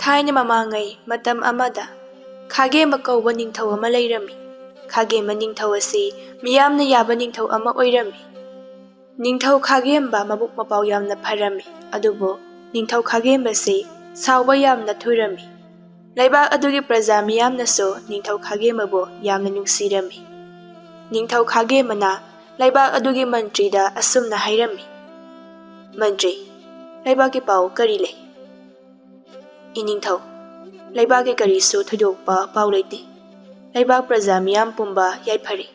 Thaina mamangai matam amada khagema kauba ningthau ama leirami. Khagema ningthau asi miyamna yaba ningthau ama oirami. Ningthau khagemba mabuk mapau yamna pharami. Adubo ningthau khagemba si sauba yamna thurami. Laibak adugi praja miyamna so ningthau khagema bo yamna nungsirami. Ningthau khagemana laibak adugi mantri da asumna hairami. Mantri, laibak ki pau kari le. Iningthau, laibak ki kari so thudokpa pau leite. Laibak praja miyam pumba yaipari.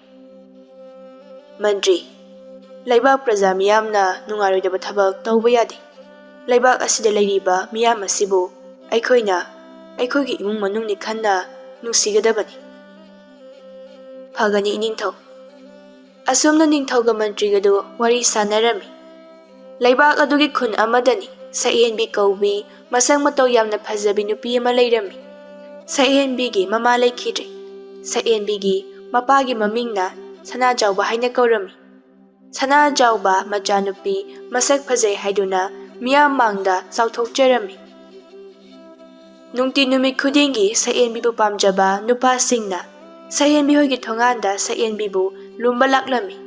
Mantri, laibak praja miyamna nungaroidaba thabak tauba yade. Laibak asida leiriba miyam asibu ꯑꯩꯈꯣꯏꯒꯤ ꯏꯃꯨꯡ ꯃꯅꯨꯡꯅꯤ ꯈꯟꯅ ꯅꯨꯡꯁꯤꯒꯗꯕꯅꯤ. ꯐꯒꯅꯤ ꯅꯤꯡꯊꯧ. ꯑꯁꯨꯝꯅ ꯅꯤꯡꯊꯧꯒ ꯃꯟꯇ꯭ꯔꯤꯒꯗꯨ ꯋꯥꯔꯤ ꯁꯥꯟꯅꯔꯝꯃꯤ. ꯂꯩꯕꯥꯛ ꯑꯗꯨꯒꯤ ꯈꯨꯟ ꯑꯃꯗꯅꯤ ꯁꯛꯍꯦꯟꯕꯤ ꯀꯧꯕꯤ ꯃꯁꯛ ꯃꯇꯧ ꯌꯥꯝꯅ ꯐꯖꯕꯤ ꯅꯨꯄꯤ ꯑꯃ ꯂꯩꯔꯝꯃꯤ. ꯁꯛꯍꯦꯟꯕꯤꯒꯤ ꯃꯃꯥ ꯂꯩꯈꯤꯗ꯭ꯔꯦ. ꯁꯛꯍꯦꯟꯕꯤꯒꯤ ꯃꯄꯥꯒꯤ ꯃꯃꯤꯡꯅ ꯁꯅꯥꯖꯥꯎꯕ ꯍꯥꯏꯅ ꯀꯧꯔꯝꯃꯤ. ꯁꯅꯥꯖꯥꯎꯕ ꯃꯆꯥꯅꯨꯄꯤ ꯃꯁꯛ ꯐꯖꯩ ꯍꯥꯏꯗꯨꯅ ꯃꯤꯌꯥꯝ ꯃꯥꯡꯗ ꯆꯥꯎꯊꯣꯛꯆꯔꯝꯃꯤ. ꯅꯨꯡꯇꯤ ꯅꯨꯃꯤꯠ ꯈꯨꯗꯤꯡꯒꯤ ꯁꯛꯍꯦꯟꯕꯤꯕꯨ ꯄꯥꯝꯖꯕ ꯅꯨꯄꯥꯁꯤꯡꯅ ꯁꯛꯍꯦꯟꯕꯤ ꯍꯣꯏꯒꯤ ꯊꯣꯡꯒꯥꯟꯗ ꯁꯛꯍꯦꯟꯕꯤꯕꯨ ꯂꯨꯝꯕ ꯂꯥꯛꯂꯝꯃꯤ.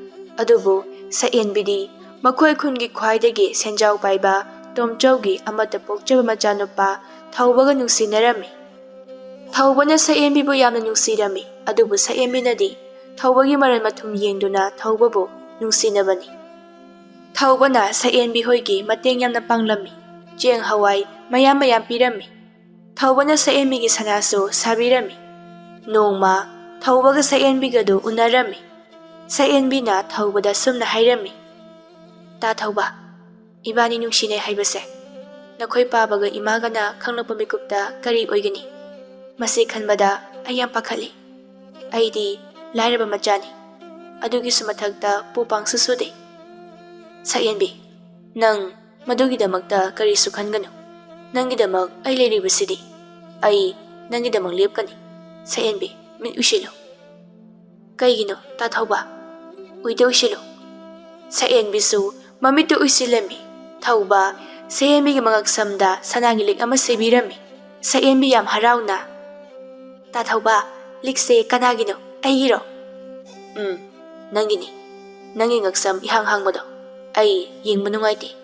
ꯑꯗꯨꯕꯨ ꯁꯛꯍꯦꯟꯕꯤꯗꯤ ꯃꯈꯣꯏ ꯈꯨꯟꯒꯤ ꯈ꯭ꯋꯥꯏꯗꯒꯤ ꯁꯦꯟꯖꯥꯎ ꯄꯥꯏꯕ ꯇꯣꯝꯆꯧꯒꯤ ꯑꯃꯠꯇ ꯄꯣꯛꯆꯕ ꯃꯆꯥꯅꯨꯄꯥ ꯊꯧꯕꯒ ꯅꯨꯡꯁꯤꯅꯔꯝꯃꯤ. ꯊꯧꯕꯅ ꯁꯛꯍꯦꯟꯕꯤꯕꯨ ꯌꯥꯝꯅ ꯅꯨꯡꯁꯤꯔꯝꯃꯤ. ꯑꯗꯨꯕꯨ ꯁꯛꯍꯦꯟꯕꯤꯅꯗꯤ ꯊꯧꯕꯒꯤ ꯃꯔꯟ ꯃꯊꯨꯝ ꯌꯦꯡꯗꯨꯅ ꯊꯧꯕꯕꯨ ꯅꯨꯡꯁꯤꯅꯕꯅꯤ. ꯊꯧꯕꯅ ꯁꯛꯍꯦꯟꯕꯤ ꯍꯣꯏꯒꯤ ꯃꯇꯦꯡ ꯌꯥꯝꯅ ꯄꯥꯡꯂꯝꯃꯤ. ꯆꯦꯡ ꯍꯋꯥꯏ ꯃꯌꯥꯝ ꯄꯤꯔꯝꯃꯤ. ꯊꯧꯕꯅ ꯁꯛꯍꯦꯟꯕꯤꯒꯤ ꯁꯅꯥꯁꯨ ꯁꯥꯕꯤꯔꯝꯃꯤ. ꯅꯣꯡꯃ ꯊꯧꯕꯒ ꯁꯛꯍꯦꯟꯕꯤꯒꯗꯨ ꯎꯅꯔꯝꯃꯤ. ꯁꯛꯍꯦꯟꯕꯤꯅ ꯊꯧꯕꯗ ꯁꯨꯝꯅ ꯍꯥꯏꯔꯝꯃꯤ. ꯇꯥ ꯊꯧꯕ, 이반이 ꯅꯨꯡꯁꯤꯅꯩ ꯍꯥꯏꯕꯁꯦ ꯅꯈꯣꯏ ꯄꯥꯕꯒ ꯏꯃꯥꯒꯅ ꯈꯪꯂꯛꯄ ꯃꯤꯀꯨꯞꯇ ꯀꯔꯤ ꯑꯣꯏꯒꯅꯤ? ꯃꯁꯤ ꯈꯟꯕꯗ ꯑꯩ ꯌꯥꯝ ꯄꯥꯈꯠꯂꯤ. ꯑꯩꯗꯤ ꯂꯥꯏꯔꯕ ꯃꯆꯥꯅꯤ. ꯑꯗꯨꯒꯤꯁꯨ ꯃꯊꯛꯇ ꯄꯨꯄꯥꯡꯁꯨ ꯁꯨꯗꯦ. ꯁꯛꯍꯦꯟꯕꯤ, ꯅꯪ ꯃꯗꯨꯒꯤꯗꯃꯛꯇ ꯀꯔꯤꯁꯨ ꯈꯟꯒꯅꯨ. ꯅꯪꯒꯤꯗꯃꯛ ꯑꯩ ꯂꯩꯔꯤꯕꯁꯤꯗꯤ. ꯑꯩ ꯅꯪꯒꯤꯗꯃꯛ ꯂꯦꯞꯀꯅꯤ. ꯁꯛꯍꯦꯟꯕꯤ, ꯃꯤꯠ ꯎꯏꯁꯤꯜꯂꯨ. ꯀꯩꯒꯤꯅꯣ ꯇꯥ ꯊꯧꯕ? ꯎꯏꯗ ꯎꯏꯁꯤꯜꯂꯨ. ꯁꯛꯍꯦꯟꯕꯤꯁꯨ ꯃꯃꯤꯠꯇꯨ ꯎꯏꯁꯤꯜꯂꯝꯃꯤ. ꯊꯧꯕ ꯁꯛꯍꯦꯟꯕꯤꯒꯤ ꯃꯉꯛꯁꯝꯗ ꯁꯅꯥꯒꯤ ꯂꯤꯛ ꯑꯃ ꯁꯤꯕꯤꯔꯝꯃꯤ. ꯁꯛꯍꯦꯟꯕꯤ ꯌꯥꯝ ꯍꯔꯥꯎꯅ, ꯇꯥ ꯊꯧꯕ, ꯂꯤꯛꯁꯦ ꯀꯅꯥꯒꯤꯅꯣ? ꯑꯩꯒꯤꯔꯣ? ꯅꯪꯒꯤꯅꯤ. ꯅꯪꯒꯤ ꯉꯛꯁꯝ ꯏꯍꯥꯡ ꯍꯥꯡꯕꯗꯣ ꯑꯩ ꯌꯦꯡꯕ ꯅꯨꯡꯉꯥꯏꯇꯦ.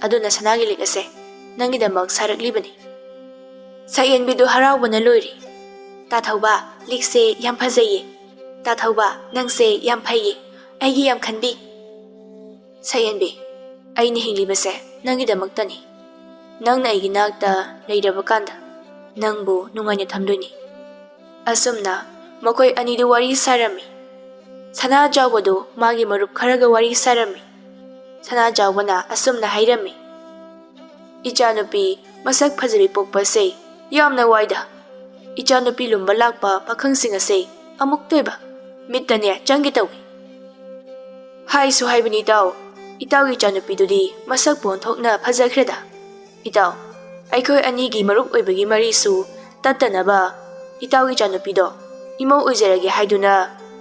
ꯑꯗꯨꯅ ꯁꯅꯥꯒꯤ ꯂꯤꯛ ꯑꯁꯦ ꯅꯪꯒꯤꯗꯃꯛ ꯁꯥꯔꯛꯂꯤꯕꯅꯤ. ꯁꯛꯍꯦꯟꯕꯤꯗꯨ ꯍꯔꯥꯎꯕꯅ ꯂꯣꯏꯔꯤ. ꯇꯥ ꯊꯧꯕ, ꯂꯤꯛꯁꯦ ꯌꯥꯝ ꯐꯖꯩꯌꯦ. ꯇꯥ ꯊꯧꯕ, ꯅꯪꯁꯦ ꯌꯥꯝ ꯐꯩꯌꯦ. ꯑꯩꯒꯤ ꯌꯥꯝ ꯈꯟꯕꯤ. ꯁꯛꯍꯦꯟꯕꯤ, ꯑꯩꯅ ꯍꯤꯡꯂꯤꯕꯁꯦ ꯅꯪꯒꯤꯗꯃꯛꯇꯅꯤ. ꯅꯪꯅ ꯑꯩꯒꯤ ꯅꯥꯛꯇ ꯂꯩꯔꯕ ꯀꯥꯟꯗ ꯅꯪꯕꯨ ꯅꯨꯡꯉꯥꯏꯅ ꯊꯝꯗꯣꯏꯅꯤ. ꯑꯁꯨꯝꯅ ꯃꯈꯣꯏ ꯑꯅꯤꯗꯨ ꯋꯥꯔꯤ ꯁꯥꯔꯝꯃꯤ. ꯁꯅꯥꯖꯥꯎꯕꯗꯨ ꯃꯥꯒꯤ ꯃꯔꯨꯞ ꯈꯔꯒ ꯋꯥꯔꯤ ꯁꯥꯔꯝꯃꯤ. ꯁꯅꯥꯖꯥꯎꯕꯅ ꯑꯁꯨꯝꯅ ꯍꯥꯏꯔꯝꯃꯤ. ꯏꯆꯥꯅꯨꯄꯤ ꯃꯁꯛ ꯐꯖꯕꯤ ꯄꯣꯛꯄꯁꯦ ꯌꯥꯝꯅ ꯋꯥꯏꯗ. ꯏꯆꯥꯅꯨꯄꯤ ꯂꯨꯝꯕ ꯂꯥꯛꯄ ꯄꯥꯈꯪꯁꯤꯡ ꯑꯁꯦ ꯑꯃꯨꯛꯇꯣꯏꯕ ꯃꯤꯠꯇꯅꯦ ꯆꯪꯒꯦ ꯇꯧꯏ. ꯍꯥꯏꯁꯨ ꯍꯥꯏꯕꯅꯤ ꯏꯇꯥꯎ, ꯏꯇꯥꯎꯒꯤ ꯏꯆꯥꯅꯨꯄꯤꯗꯨꯗꯤ ꯃꯁꯛ ꯄꯣꯟꯊꯣꯛꯅ ꯐꯖꯈ꯭ꯔꯦꯗ. ꯏꯇꯥꯎ, ꯑꯩꯈꯣꯏ ꯑꯅꯤꯒꯤ ꯃꯔꯨꯞ ꯑꯣꯏꯕꯒꯤ ꯃꯔꯤꯁꯨ ꯇꯠꯇꯅꯕ ꯏꯇꯥꯎꯒꯤ ꯏꯆꯥꯅꯨꯄꯤꯗꯣ ꯏꯃꯧ ꯑꯣꯏꯖꯔꯒꯦ ꯍꯥꯏꯗꯨꯅ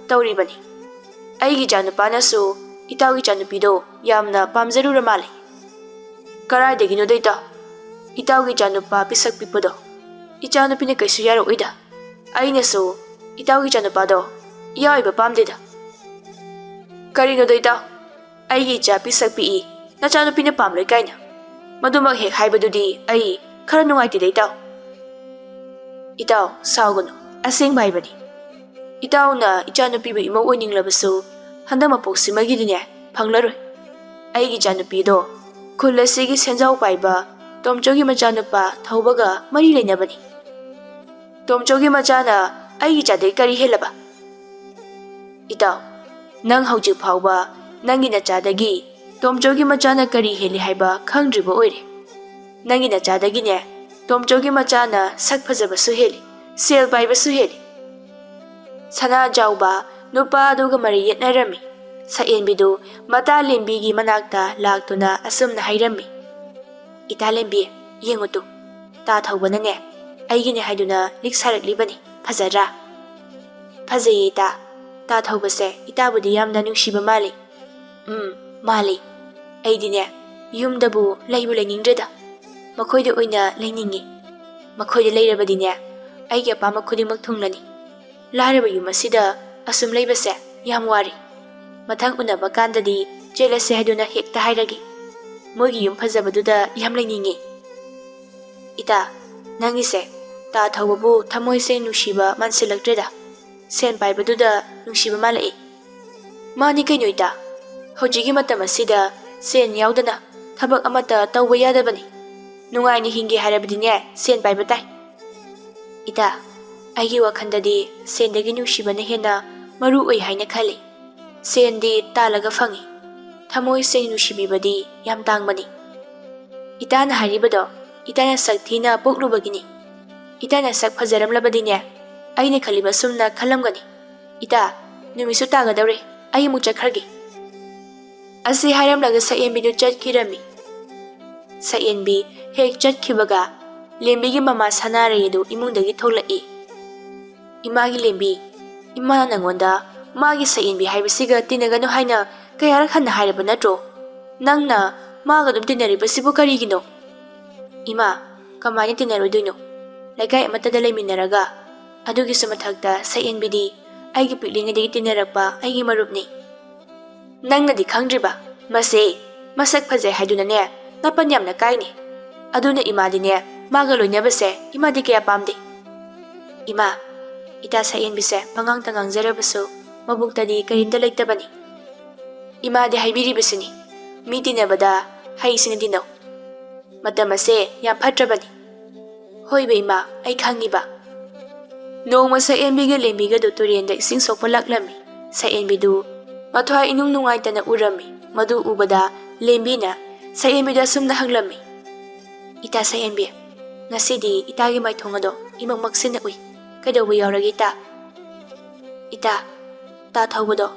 ꯇꯧꯔꯤꯕꯅꯤ. ꯑꯩꯒꯤ ꯏꯆꯥꯅꯨꯄꯥꯅꯁꯨ ꯏꯇꯥꯎꯒꯤ ꯏꯆꯥꯅꯨꯄꯤꯗꯣ ꯌꯥꯝꯅ ꯄꯥꯝꯖꯔꯨꯔ ꯃꯥꯜꯂꯦ. ꯀꯔꯥꯏꯗꯒꯤꯅꯣꯗ ꯏꯇꯥꯎ? ꯏꯇꯥꯎꯒꯤ ꯏꯆꯥꯅꯨꯄꯥ ꯄꯤꯁꯛ ꯄꯤꯛꯄꯗꯣ ꯏꯆꯥꯅꯨꯄꯤꯅ ꯀꯩꯁꯨ ꯌꯥꯔꯛꯑꯣꯏꯗ. ꯑꯩꯅꯁꯨ ꯏꯇꯥꯎꯒꯤ ꯏꯆꯥꯅꯨꯄꯥꯗꯣ ꯏꯌꯥꯎꯏꯕ ꯄꯥꯝꯗꯦꯗ. ꯀꯔꯤꯅꯣꯗ ꯏꯇꯥꯎ? ꯑꯩꯒꯤ ꯏꯆꯥ ꯄꯤꯁꯛ ꯄꯤꯛꯏ, ꯅꯆꯥꯅꯨꯄꯤꯅ ꯄꯥꯝꯂꯣꯏ ꯀꯥꯏꯅ ꯃꯗꯨꯃꯛ ꯍꯦꯛ ꯍꯥꯏꯕꯗꯨꯗꯤ ꯑꯩ ꯈꯔ ꯅꯨꯡꯉꯥꯏꯇꯦꯗ ꯏꯇꯥꯎ. ꯏꯇꯥꯎ ꯁꯥꯎꯒꯅꯨ, ꯑꯁꯦꯡꯕ ꯍꯥꯏꯕꯅꯤ. ꯏꯇꯥꯎꯅ ꯏꯆꯥꯅꯨꯄꯤꯕꯨ ꯏꯃꯧ ꯑꯣꯏꯅꯤꯡꯂꯕꯁꯨ ꯍꯟꯗꯛ ꯃꯄꯣꯛꯁꯤꯃꯒꯤꯗꯤꯅꯦ ꯐꯪꯂꯔꯣꯏ. ꯑꯩꯒꯤ ꯏꯆꯥꯅꯨꯄꯤꯗꯣ ꯈꯨꯜ ꯑꯁꯤꯒꯤ ꯁꯦꯟꯖꯥꯎ ꯄꯥꯏꯕ ꯇꯣꯝꯆꯧꯒꯤ ꯃꯆꯥꯅꯨꯄꯥ ꯊꯧꯕꯒ ꯃꯔꯤ ꯂꯩꯅꯕꯅꯤ. ꯇꯣꯝꯆꯧꯒꯤ ꯃꯆꯥꯅ ꯑꯩꯒꯤ ꯏꯆꯥꯗꯒꯤ ꯀꯔꯤ ꯍꯦꯜꯂꯕ? ꯏꯇꯥꯎ, ꯅꯪ ꯍꯧꯖꯤꯛ ꯐꯥꯎꯕ ꯅꯪꯒꯤ ꯅꯆꯥꯗꯒꯤ ꯇꯣꯝꯆꯧꯒꯤ ꯃꯆꯥꯅ ꯀꯔꯤ ꯍꯦꯜꯂꯤ ꯍꯥꯏꯕ ꯈꯪꯗ꯭ꯔꯤꯕ ꯑꯣꯏꯔꯦ. ꯅꯪꯒꯤ ꯅꯆꯥꯗꯒꯤꯅꯦ ꯇꯣꯝꯆꯧꯒꯤ ꯃꯆꯥꯅ ꯁꯛ ꯐꯖꯕꯁꯨ ꯍꯦꯜꯂꯤ, ꯁꯦꯜ ꯄꯥꯏꯕꯁꯨ ꯍꯦꯜꯂꯤ. ꯁꯅꯥꯖꯥꯎꯕ ꯅꯨꯄꯥ ꯑꯗꯨꯒ ꯃꯔꯤ ꯌꯦꯠꯅꯔꯝꯃꯤ. ꯁꯛꯍꯦꯟꯕꯤꯗꯨ ꯃꯇꯥꯂꯦꯝꯕꯤꯒꯤ ꯃꯅꯥꯛꯇ ꯂꯥꯛꯇꯨꯅ ꯑꯁꯨꯝꯅ ꯍꯥꯏꯔꯝꯃꯤ. ꯏꯇꯥꯂꯦꯝꯕꯤ, ꯌꯦꯡꯉꯨꯇꯨ, ꯇꯥ ꯊꯧꯕꯅꯅꯦ ꯑꯩꯒꯤꯅꯦ ꯍꯥꯏꯗꯨꯅ ꯂꯤꯛ ꯁꯥꯔꯛꯂꯤꯕꯅꯤ. ꯐꯖꯗ꯭ꯔꯥ? ꯐꯖꯩꯌꯦ ꯏꯇꯥ. ꯇꯥ ꯊꯧꯕꯁꯦ ꯏꯇꯥꯕꯨꯗꯤ ꯌꯥꯝꯅ ꯅꯨꯡꯁꯤꯕ ꯃꯥꯜꯂꯤ. ꯃꯥꯜꯂꯤ. ꯑꯩꯗꯤꯅꯦ ꯌꯨꯝꯗꯕꯨ ꯂꯩꯅꯤꯡꯗ꯭ꯔꯦꯗ. ꯃꯈꯣꯏꯗ ꯑꯣꯏꯅ ꯂꯩꯅꯤꯡꯉꯤ. Makhoi leirabadine aigi apama khudingmak thunglani. Lairaba yum asida asum leibase yam wari. Mathang unaba kandadi jelase haduna hekta hairagi. Mogi yum fajabaduda yam lainingi. Ita nangise ta thawbabu thamoi se nushiba mansilaktreda. Sen paibaduda nushiba malai. Mani kaino ita. Hojigi matam asida sen yaudana thabak amata tawba yadabani. Nungai ni hingi harabadine sen paiba tai. Ita aigi wakhandadi sendagi nushiba na hena maru oi haina khali. Sendi talaga fangi. Thamoi se nushibibadi yam tangbani. Ita na haribado ita na sakthina poklubagini. Ita na sak fajaramlabadine aina khaliba sumna khalamgani. Ita numisu tagadawre ai mu chakhargi. Asi hairamlaga sayenbi du chatkirami. Sayenbi hek chatkibaga lembigi mama sanare du imungdagi tholai. Imagi lembi ima nangonda magi sayenbi haibasiga tinagano haina kayara khanna hairaba natro. Nangna maga dum tinaribasibu karigino. Ima kamani tinaroidoino. Lagai amatada laiminaraga adugi sumathagda sayenbidi aigi piklingadi tinarakpa aigi marupni. Nangna di khangdriba mase masak phajai haidunane napan yamna kaini. Aduna imadine maga loinabase imadi kaya pamde. Ima ita sayenbise pangang tangang jarabasu mabuktadi karimda laitabani. Imadi haibiribasini mi dinabada haisina dinaw. Matamase yam phatrabani. Hoiba ima ai khangiba. Nongma sayenbiga lembiga do turenda ising sokpa laklami. Sayenbidu mathwa inung nungaitana urami. Madu ubada lembina sayenbida sumna hanglami. Ita sayenbi ngasidi itagi maithongado imang maksina ui. Kadawba yauragi ita. Ita ta thawbado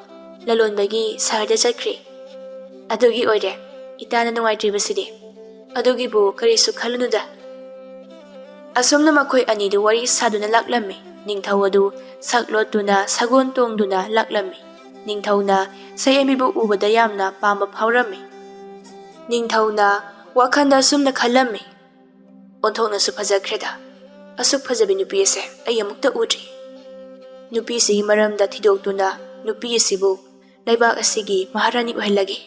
lalonbagi sarda chakri. Adugi oire ita na nungaitribasidi. Adugi bu karisu khalunuda. Asomna makhoi anidu wari saduna laklami. Ningthau adu saklotuna sagon tongduna laklami. Ningthauna sayenbibu ubada yamna pamba phawrami. Ningthauna wakhanda sumna khalami. Onthokna su phajakreda. Asuk phajabi nupi ase ai amukta udri. Nupi sigi maramda thidoktuna nupi asibu laibak asigi maharani ohelagi.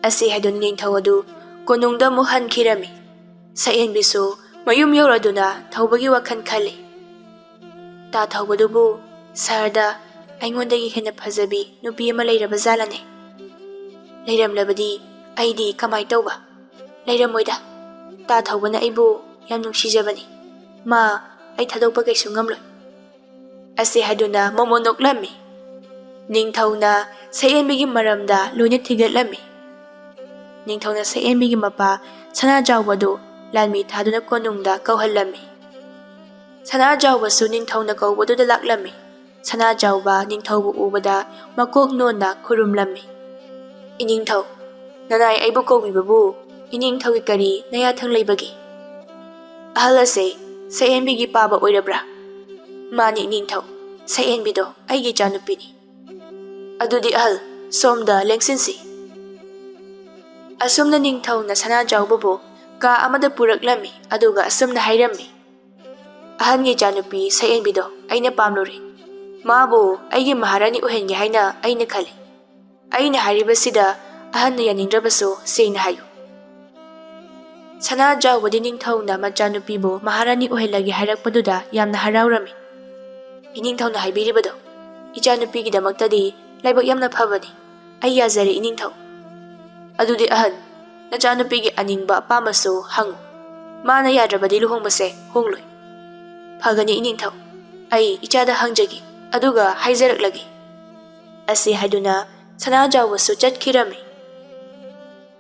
Ase hadun ningthau adu konungda mu hankhirami. Sayenbisu mayum yauraduna thawbagi wakhan khali. Ta thawbadubu sarda aingondagi hena phajabi nupi ama leiraba jalane. Leiramlabadi aidi kamai tawba. Leiramoida ta thawbana aibu yam nungsijabani. Ma ai thadokpa kaisu ngamloi. Ase haduna momo noklami. Ningthauna sayenbigi maramda loina thigatlami. Ningthauna sayenbigi mapa sana jawbadu lanmi thaduna konungda kauhallami. Sana jawbasu ningthauna kaubaduda laklami. Sana jawba ningthaubu ubada makok nonna khurumlami. Iningthau nanai aibu kaubibabu iningthaugi kari nayathang leibagi. Ahal ase sayenbigi paba oirabra. Mani ningthau sayenbido aigi janupini. Adudi ahal somda lengsinsi. Asomna ningthau na sana jawbabu ka amada puraklami aduga asomna hairami. Ahangi janupi sayenbido aina pamlori. Mabu aigi maharani uhengi haina aina khali. Aina haribasida ahanna yanindrabasu seina hayu. Sana jawbadi ningthauna majanupibu maharani uhelagi hairakpaduda yamna haraurami. Iningthauna haibiribado ijanupigidamaktadi laibak yamna phabani. Ai yazari iningthau. Adudi ahan najanupigi aningba apamasu hangu. Mana yadrabadi luhongbase hongloi. Phagani iningthau. Ai ichada hangjagi aduga haizaraklagi. Ase haduna sana jawbasu chatkirami.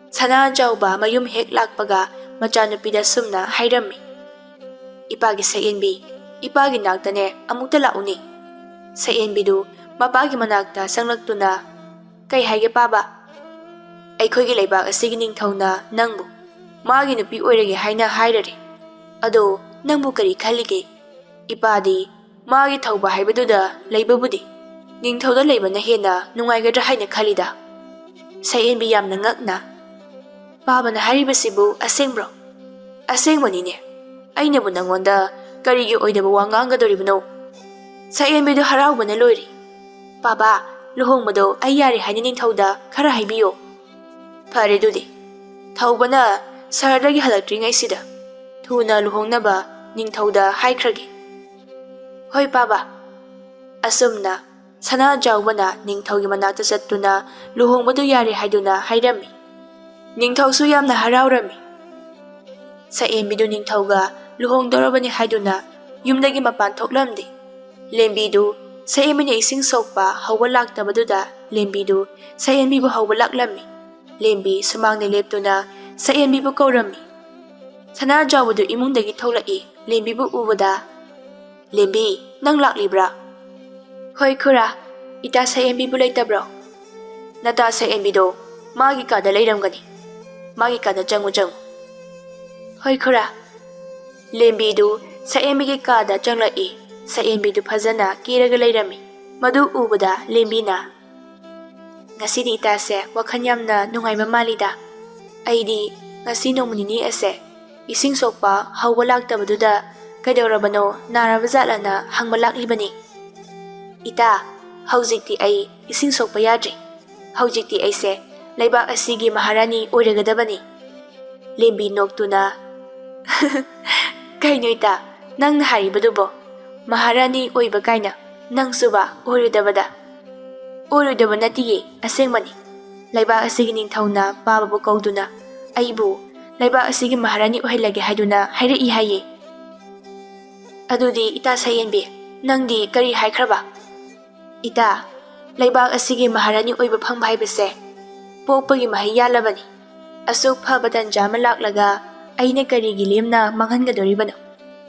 Sana jawba mayum hek lakpaga machanupida sumna hairami. Ipagi sayenbi ipagi naktane amukta launi. Sayenbidu mapagi manakta sanglaktuna kay haige paba. Aikhoigi laibak asigi ningthauna nangbu magi nupi oirage haina hairare. Ado nangbu kari khalige. Ipadi magi thauba haibaduda leibabudi ningthauda leibana hena nungaigadra haina khalida. Sayenbi yamna ngakna. Babana haribasibu asengbro. Asengmanine. ꯑꯩꯅꯕꯨ ꯅꯪꯉꯣꯟꯗ ꯀꯔꯤꯒꯤ ꯑꯣꯏꯗꯕ ꯋꯥ ꯉꯥꯡꯒꯗꯧꯔꯤꯕꯅꯣ? ꯁꯛꯌꯦꯟꯕꯤꯗꯨ ꯍꯔꯥꯎꯕꯅ ꯂꯣꯏꯔꯤ꯫ ꯄꯥꯕꯥ, ꯂꯨꯍꯣꯡꯕꯗꯣ ꯑꯩ ꯌꯥꯔꯦ ꯍꯥꯏꯅ ꯅꯤꯡꯊꯧꯗ ꯈꯔ ꯍꯥꯏꯕꯤꯌꯣ꯫ ꯐꯔꯦ ꯑꯗꯨꯗꯤ ꯊꯧꯕꯅ ꯁꯍꯔꯗꯒꯤ ꯍꯜꯂꯛꯇ꯭ꯔꯤꯉꯩꯁꯤꯗ ꯊꯨꯅ ꯂꯨꯍꯣꯡꯅꯕ ꯅꯤꯡꯊꯧꯗ ꯍꯥꯏꯈ꯭ꯔꯒꯦ꯫ ꯍꯣꯏ ꯄꯥꯕꯥ꯫ ꯑꯁꯨꯝꯅ ꯁꯅꯥꯖꯥꯎꯕꯅ ꯅꯤꯡꯊꯧꯒꯤ ꯃꯅꯥꯛꯇ ꯆꯠꯇꯨꯅ ꯂꯨꯍꯣꯡꯕꯗꯨ ꯌꯥꯔꯦ ꯍꯥꯏꯗꯨꯅ ꯍꯥꯏꯔꯝꯃꯤ꯫ ꯅꯤꯡꯊꯧꯁꯨ ꯌꯥꯝꯅ ꯍꯔꯥꯎꯔꯝꯃꯤ꯫ ꯁꯛꯌꯦꯟꯕꯤꯗꯨ ꯅꯤꯡꯊꯧꯒ ꯂꯨꯍꯣꯡꯗꯧꯔꯕꯅꯤ ꯍꯥꯏꯗꯨꯅ ꯌꯨꯝꯗꯒꯤ ꯃꯄꯥꯟ ꯊꯣꯛꯂꯝꯗꯦ꯫ ꯂꯦꯝꯕꯤꯗꯨ ꯁꯛꯌꯦꯟꯕꯤꯅ ꯏꯁꯤꯡ ꯁꯣꯛꯄ ꯍꯧꯕ ꯂꯥꯛꯇꯕꯗꯨꯗ ꯂꯦꯝꯕꯤꯗꯨ ꯁꯛꯌꯦꯟꯕꯤꯕꯨ ꯍꯧꯕ ꯂꯥꯛꯂꯝꯃꯤ꯫ ꯂꯦꯝꯕꯤ ꯁꯨꯃꯥꯡꯗ ꯂꯦꯞꯇꯨꯅ ꯁꯛꯌꯦꯟꯕꯤꯕꯨ ꯀꯧꯔꯝꯃꯤ꯫ ꯁꯅꯥꯖꯥꯎꯕꯗꯨ ꯏꯃꯨꯡꯗꯒꯤ ꯊꯣꯛꯂꯛꯏ ꯂꯦꯝꯕꯤꯕꯨ ꯎꯕꯗ, ꯂꯦꯝꯕꯤ, ꯅꯪ ꯂꯥꯛꯂꯤꯕ꯭ꯔꯥ? ꯍꯣꯏ ꯈꯨꯔꯥ, ꯏꯇꯥ ꯁꯛꯌꯦꯟꯕꯤꯕꯨ ꯂꯩꯇꯕ꯭ꯔꯣ? ꯅꯇꯥ ꯁꯛꯌꯦꯟꯕꯤꯗꯣ ꯃꯥꯒꯤ ꯀꯥꯗ ꯂꯩꯔꯝꯒꯅꯤ꯫ ꯃꯥꯒꯤ ꯀꯥꯗ ꯆꯪꯉꯨ ꯆꯪꯉꯨ꯫ ꯍꯣꯏ ꯈꯨꯔꯥ꯫ ꯂꯦꯝꯕꯤꯗꯨ ꯁꯛꯌꯦꯟꯕꯤꯒꯤ ꯀꯥꯗ ꯆꯪꯂꯛꯏ꯫ ꯁꯛꯌꯦꯟꯕꯤꯗꯨ ꯐꯖꯅ ꯀꯦꯔꯒ ꯂꯩꯔꯝꯃꯤ꯫ ꯃꯗꯨ ꯎꯕꯗ ꯂꯦꯝꯕꯤꯅ, ꯉꯁꯤꯗꯤ ꯏꯇꯥꯁꯦ ꯋꯥꯈꯜ ꯌꯥꯝꯅ ꯅꯨꯡꯉꯥꯏꯕ ꯃꯥꯜꯂꯤꯗ꯫ ꯑꯩꯗꯤ ꯉꯁꯤ ꯅꯣꯡꯃ ꯅꯤꯅꯤ ꯑꯁꯦ ꯏꯁꯤꯡ ꯁꯣꯛꯄ ꯍꯧꯕ ꯂꯥꯛꯇꯕꯗꯨꯗ ꯀꯩꯗꯧꯔꯕꯅꯣ, ꯅꯥꯔꯕ ꯖꯥꯠꯂꯅ ꯍꯪꯕ ꯂꯥꯛꯂꯤꯕꯅꯤ꯫ ꯏꯇꯥ, ꯍꯧꯖꯤꯛꯇꯤ ꯑꯩ ꯏꯁꯤꯡ ꯁꯣꯛꯄ ꯌꯥꯗ꯭ꯔꯤ꯫ ꯍꯧꯖꯤꯛꯇꯤ ꯑꯩꯁꯦ ꯂꯩꯕꯥꯛ ꯑꯁꯤꯒꯤ ꯃꯍꯥꯔꯥꯅꯤ ꯑꯣꯏꯔꯒꯗꯕꯅꯤ꯫ ꯂꯦꯝꯕꯤ ꯅꯣꯛꯇꯨꯅ, ꯀꯩꯅꯣ ꯏꯇꯥ, ꯅꯪꯅ ꯍꯥꯏꯔꯤꯕꯗꯨꯕꯣ? ꯃꯍꯥꯔꯥꯅꯤ ꯑꯣꯏꯕ ꯀꯥꯏꯅ ꯅꯪꯁꯨꯕ ꯑꯣꯏꯔꯣꯏꯗꯕꯗ? ꯑꯣꯏꯔꯣꯏꯗꯕ ꯅꯠꯇꯤꯌꯦ, ꯑꯁꯦꯡꯕꯅꯤ꯫ ꯂꯩꯕꯥꯛ ꯑꯁꯤꯒꯤ ꯅꯤꯡꯊꯧꯅ ꯄꯥꯕꯕꯨ ꯀꯧꯗꯨꯅ ꯑꯩꯕꯨ ꯂꯩꯕꯥꯛ ꯑꯁꯤꯒꯤ ꯃꯍꯥꯔꯥꯅꯤ ꯑꯣꯏꯍꯜꯂꯒꯦ ꯍꯥꯏꯗꯨꯅ ꯍꯥꯏꯔꯛꯏ ꯍꯥꯏꯌꯦ꯫ ꯑꯗꯨꯗꯤ ꯏꯇꯥ ꯁꯛꯌꯦꯟꯕꯤ, ꯅꯪꯗꯤ ꯀꯔꯤ ꯍꯥꯏꯈ꯭ꯔꯕ? ꯏꯇꯥ, ꯂꯩꯕꯥꯛ ꯑꯁꯤꯒꯤ ꯃꯍꯥꯔꯥꯅꯤ ꯑꯣꯏꯕ ꯐꯪꯕ ꯍꯥꯏꯕꯁꯦ ꯄꯣꯛꯄꯒꯤ ꯃꯍꯩ ꯌꯥꯜꯂꯕꯅꯤ꯫ ꯑꯁꯨꯛ ꯐꯕ ꯇꯟꯖꯥ ꯑꯃ ꯂꯥꯛꯂꯒ ꯑꯩꯅ ꯀꯔꯤꯒꯤ ꯂꯦꯝꯅ ꯃꯥꯡꯍꯟꯒꯗꯧꯔꯤꯕꯅꯣ?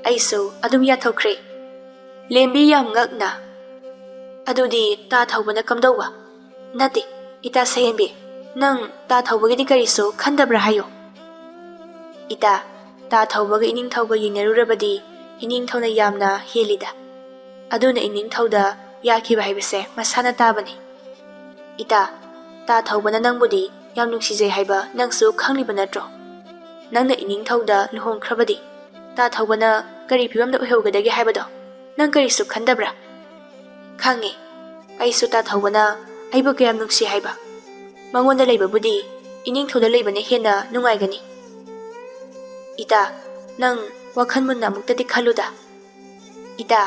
ꯑꯩꯁꯨ ꯑꯗꯨꯝ ꯌꯥꯊꯣꯛꯈ꯭ꯔꯦ꯫ ꯂꯦꯝꯕꯤ ꯌꯥꯝ ꯉꯛꯅ, ꯑꯗꯨꯗꯤ ꯇꯥ ꯊꯧꯕꯅ ꯀꯝꯗꯧꯕ? ꯅꯠꯇꯦ, ꯏꯇꯥ ꯁꯛꯌꯦꯟꯕꯤ, ꯅꯪ ꯇꯥ ꯊꯧꯕꯒꯤꯗꯤ ꯀꯔꯤꯁꯨ ꯈꯟꯗꯕ꯭ꯔꯥ ꯍꯥꯏꯌꯣ꯫ ꯏꯇꯥ, ꯇꯥ ꯊꯧꯕꯒ ꯏꯅꯤꯡꯊꯧꯒ ꯌꯦꯡꯅꯔꯨꯔꯕꯗꯤ ꯏꯅꯤꯡꯊꯧꯅ ꯌꯥꯝꯅ ꯍꯦꯜꯂꯤꯗ꯫ ꯑꯗꯨꯅ ꯏꯅꯤꯡꯊꯧꯗ ꯌꯥꯈꯤꯕ ꯍꯥꯏꯕꯁꯦ ꯃꯁꯥꯅ ꯇꯥꯕꯅꯤ꯫ ꯏꯇꯥ, ꯇꯥ ꯊꯧꯕꯅ ꯅꯪꯕꯨꯗꯤ ꯌꯥꯝ ꯅꯨꯡꯁꯤꯖꯩ ꯍꯥꯏꯕ ꯅꯪꯁꯨ ꯈꯪꯂꯤꯕ ꯅꯠꯇ꯭ꯔꯣ? ꯅꯪꯅ ꯏꯅꯤꯡꯊꯧꯗ ꯂꯨꯍꯣꯡꯈ꯭ꯔꯕꯗꯤ ꯇꯥ ꯊꯧꯕꯅ ꯀꯔꯤ ꯐꯤꯕꯝꯗ ꯑꯣꯏꯍꯧꯒꯗꯒꯦ ꯍꯥꯏꯕꯗꯣ ꯅꯪ ꯀꯔꯤꯁꯨ ꯈꯟꯗꯕ꯭ꯔꯥ? ꯈꯪꯉꯦ, ꯑꯩꯁꯨ ꯇꯥ ꯊꯧꯕꯅ ꯑꯩꯕꯨ ꯀꯌꯥꯝ ꯅꯨꯡꯁꯤ ꯍꯥꯏꯕ꯫ ꯃꯉꯣꯟꯗ ꯂꯩꯕꯕꯨꯗꯤ ꯏꯅꯤꯡꯊꯧꯗ ꯂꯩꯕꯅ ꯍꯦꯟꯅ ꯅꯨꯡꯉꯥꯏꯒꯅꯤ꯫ ꯏꯇꯥ, ꯅꯪ ꯋꯥꯈꯜ ꯃꯨꯟꯅ ꯑꯃꯨꯛꯇꯗꯤ ꯈꯜꯂꯨꯗ꯫ ꯏꯇꯥ,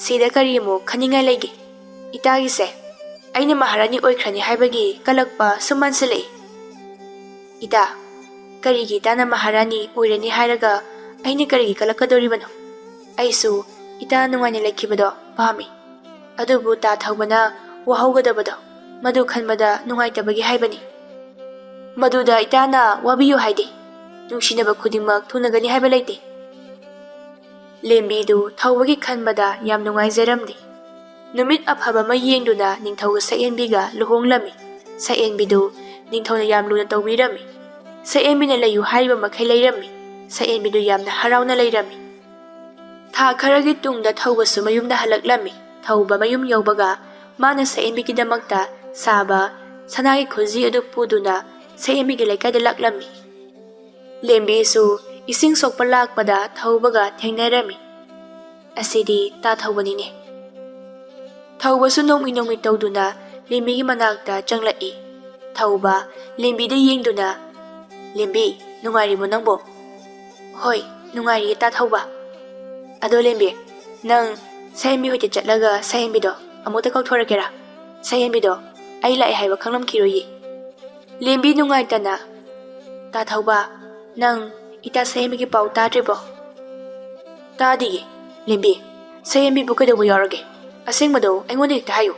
ꯁꯤꯗ ꯀꯔꯤ ꯑꯃꯨꯛ ꯈꯟꯅꯤꯡꯉꯥꯏ ꯂꯩꯒꯦ? ꯏꯇꯥꯒꯤꯁꯦ ꯑꯩꯅ ꯃꯍꯥꯔꯥꯅꯤ ꯑꯣꯏꯈ꯭ꯔꯅꯤ ꯍꯥꯏꯕꯒꯤ ꯀꯜꯂꯛꯄ ꯁꯨꯝ ꯃꯥꯟꯁꯤꯜꯂꯛꯏ꯫ ꯏꯇꯥ, ꯀꯔꯤꯒꯤ ꯏꯇꯥꯅ ꯃꯍꯥꯔꯥꯅꯤ ꯑꯣꯏꯔꯅꯤ ꯍꯥꯏꯔꯒ ꯑꯩꯅ ꯀꯔꯤꯒꯤ ꯀꯜꯂꯛꯀꯗꯧꯔꯤꯕꯅꯣ? ꯑꯩꯁꯨ ꯏꯇꯥ ꯅꯨꯡꯉꯥꯏꯅ ꯂꯩꯈꯤꯕꯗꯣ ꯄꯥꯝꯃꯤ꯫ ꯑꯗꯨꯕꯨ ꯇꯥ ꯊꯧꯕꯅ ꯋꯥꯍꯧꯒꯗꯕꯗꯣ ꯃꯗꯨ ꯈꯟꯕꯗ ꯅꯨꯡꯉꯥꯏꯇꯕꯒꯤ ꯍꯥꯏꯕꯅꯤ꯫ ꯃꯗꯨꯗ ꯏꯇꯥꯅ ꯋꯥꯕꯤꯌꯨ ꯍꯥꯏꯗꯦ꯫ ꯅꯨꯡꯁꯤꯅꯕ ꯈꯨꯗꯤꯡꯃꯛ ꯊꯨꯡꯅꯒꯅꯤ ꯍꯥꯏꯕ ꯂꯩꯇꯦ꯫ ꯂꯦꯝꯕꯤꯗꯨ ꯊꯧꯕꯒꯤ ꯈꯟꯕꯗ ꯌꯥꯝ ꯅꯨꯡꯉꯥꯏꯖꯔꯝꯂꯤ꯫ ꯅꯨꯃꯤꯠ ꯑꯐꯕ ꯑꯃ ꯌꯦꯡꯗꯨꯅ ꯅꯤꯡꯊꯧꯒ ꯁꯛꯌꯦꯟꯕꯤꯒ ꯂꯨꯍꯣꯡꯂꯝꯃꯤ꯫ ꯁꯛꯌꯦꯟꯕꯤꯗꯨ ꯅꯤꯡꯊꯧꯅ ꯌꯥꯝ ꯂꯨꯅ ꯇꯧꯕꯤꯔꯝꯃꯤ꯫ ꯁꯛꯌꯦꯟꯕꯤꯅ ꯂꯩꯌꯨ ꯍꯥꯏꯔꯤꯕ ꯃꯈꯩ ꯂꯩꯔꯝꯃꯤ꯫ ꯁꯛꯌꯦꯟꯕꯤꯗꯨ ꯌꯥꯝꯅ ꯍꯔꯥꯎꯅ ꯂꯩꯔꯝꯃꯤ꯫ ꯊꯥ ꯈꯔꯒꯤ ꯇꯨꯡꯗ ꯊꯧꯕꯁꯨ ꯃꯌꯨꯝꯗ ꯍꯜꯂꯛꯂꯝꯃꯤ꯫ ꯊꯧꯕ ꯃꯌꯨꯝ ꯌꯧꯕꯒ ꯃꯥꯅ ꯁꯛꯌꯦꯟꯕꯤꯒꯤꯗꯃꯛꯇ ꯁꯥꯕ ꯁꯅꯥꯒꯤ ꯈꯨꯖꯤ ꯑꯗꯨ ꯄꯨꯗꯨꯅ ꯁꯛꯌꯦꯟꯕꯤꯒꯤ ꯂꯩꯀꯥꯏꯗ ꯂꯥꯛꯂꯝꯃꯤ꯫ ꯂꯦꯝꯕꯤꯁꯨ ꯏꯁꯤꯡ ꯁꯣꯛꯄ ꯂꯥꯛꯄꯗ ꯊꯧꯕꯒ ꯊꯦꯡꯅꯔꯝꯃꯤ꯫ ꯑꯁꯤꯗꯤ ꯇꯥ ꯊꯧꯕꯅꯤꯅꯦ꯫ ꯊꯧꯕꯁꯨ ꯅꯣꯡꯃꯤ ꯅꯣꯡꯃꯤ ꯇꯧꯗꯨꯅ ꯂꯦꯝꯕꯤꯒꯤ ꯃꯅꯥꯛꯇ ꯆꯪꯂꯛꯏ꯫ ꯊꯧꯕ ꯂꯦꯝꯕꯤꯗ ꯌꯦꯡꯗꯨꯅ, ꯂꯦꯝꯕꯤ, ꯅꯨꯡꯉꯥꯏꯔꯤꯕꯣ ꯅꯪꯕꯣ? ꯍꯣꯏ, ꯅꯨꯡꯉꯥꯏꯔꯤꯌꯦ ꯇꯥ ꯊꯧꯕ꯫ ꯑꯗꯣ ꯂꯦꯝꯕꯤ, ꯅꯪ ꯁꯛꯌꯦꯟꯕꯤ ꯍꯣꯏꯗ ꯆꯠꯂꯒ ꯁꯛꯌꯦꯟꯕꯤꯗꯣ ꯑꯃꯨꯛꯇ ꯀꯧꯊꯣꯔꯛꯀꯦꯔꯥ? ꯁꯛꯌꯦꯟꯕꯤꯗꯣ ꯑꯩ ꯂꯥꯛꯑꯦ ꯍꯥꯏꯕ ꯈꯪꯂꯝꯈꯤꯔꯣꯏꯌꯦ꯫ ꯂꯦꯝꯕꯤ ꯅꯨꯡꯉꯥꯏꯇꯅ, ꯇꯥ ꯊꯧꯕ, ꯅꯪ ꯏꯇꯥ ꯁꯛꯌꯦꯟꯕꯤꯒꯤ ꯄꯥꯎ ꯇꯥꯗ꯭ꯔꯤꯕꯣ? ꯇꯥꯗꯤꯌꯦ꯫ ꯂꯦꯝꯕꯤ, ꯁꯛꯌꯦꯟꯕꯤꯕꯨ ꯀꯩꯗꯧꯕ ꯌꯥꯎꯔꯒꯦ? ꯑꯁꯦꯡꯕꯗꯣ ꯑꯩꯉꯣꯟꯗ ꯍꯦꯛꯇ ꯍꯥꯏꯌꯨ꯫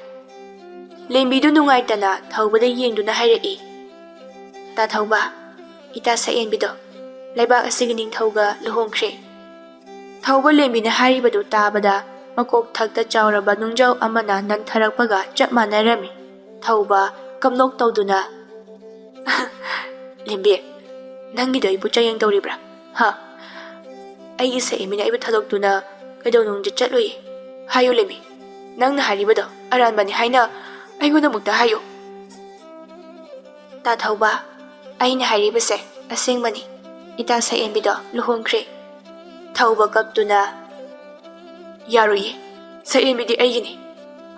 ꯂꯦꯝꯕꯤꯗꯨ ꯅꯨꯡꯉꯥꯏꯇꯅ ꯊꯧꯕꯗ ꯌꯦꯡꯗꯨꯅ ꯍꯥꯏꯔꯛꯏ꯫ ꯇꯥ ꯊꯧꯕ, ꯏꯇꯥ ꯁꯛꯌꯦꯟꯕꯤꯗꯣ ꯂꯩꯕꯥꯛ ꯑꯁꯤꯒꯤ ꯅꯤꯡꯊꯧꯒ ꯂꯨꯍꯣꯡꯈ꯭ꯔꯦ꯫ ꯊꯧꯕ ꯂꯦꯝꯕꯤꯅ ꯍꯥꯏꯔꯤꯕꯗꯨ ꯇꯥꯕꯗ ꯃꯀꯣꯛ ꯊꯛꯇ ꯆꯥꯎꯔꯕ ꯅꯨꯡꯖꯥꯎ ꯑꯃꯅ ꯅꯟꯊꯔꯛꯄꯒ ꯆꯞ ꯃꯥꯟꯅꯔꯝꯃꯤ꯫ ꯊꯧꯕ ꯀꯞꯅꯣꯛ ꯇꯧꯗꯨꯅ, ꯂꯦꯝꯕꯤ, ꯅꯪꯒꯤꯗꯣ ꯑꯩꯕꯨ ꯆꯌꯦꯡ ꯇꯧꯔꯤꯕ꯭ꯔꯥ? ꯑꯩꯒꯤ ꯁꯛꯌꯦꯟꯕꯤꯅ ꯑꯩꯕꯨ ꯊꯥꯗꯣꯛꯇꯨꯅ ꯀꯩꯗꯧꯅꯨꯡꯗ ꯆꯠꯂꯣꯏꯌꯦ꯫ ꯍꯥꯏꯌꯨ ꯂꯦꯝꯕꯤ, ꯅꯪꯅ ꯍꯥꯏꯔꯤꯕꯗꯣ ꯑꯔꯥꯟꯕꯅꯤ ꯍꯥꯏꯅ ꯑꯩꯉꯣꯟꯗ ꯑꯃꯨꯛꯇ ꯍꯥꯏꯌꯨ꯫ ꯇꯥ ꯊꯧꯕ, ꯑꯩꯅ ꯍꯥꯏꯔꯤꯕꯁꯦ ꯑꯁꯦꯡꯕꯅꯤ꯫ ꯏꯇꯥ ꯁꯛꯌꯦꯟꯕꯤꯗꯣ ꯂꯨꯍꯣꯡꯈ꯭ꯔꯦ꯫ ꯊꯧꯕ ꯀꯞꯇꯨꯅ ꯌꯥꯔꯣꯏꯌꯦ, ꯁꯛꯍꯦꯟꯕꯤꯗꯤ ꯑꯩꯒꯤꯅꯤ,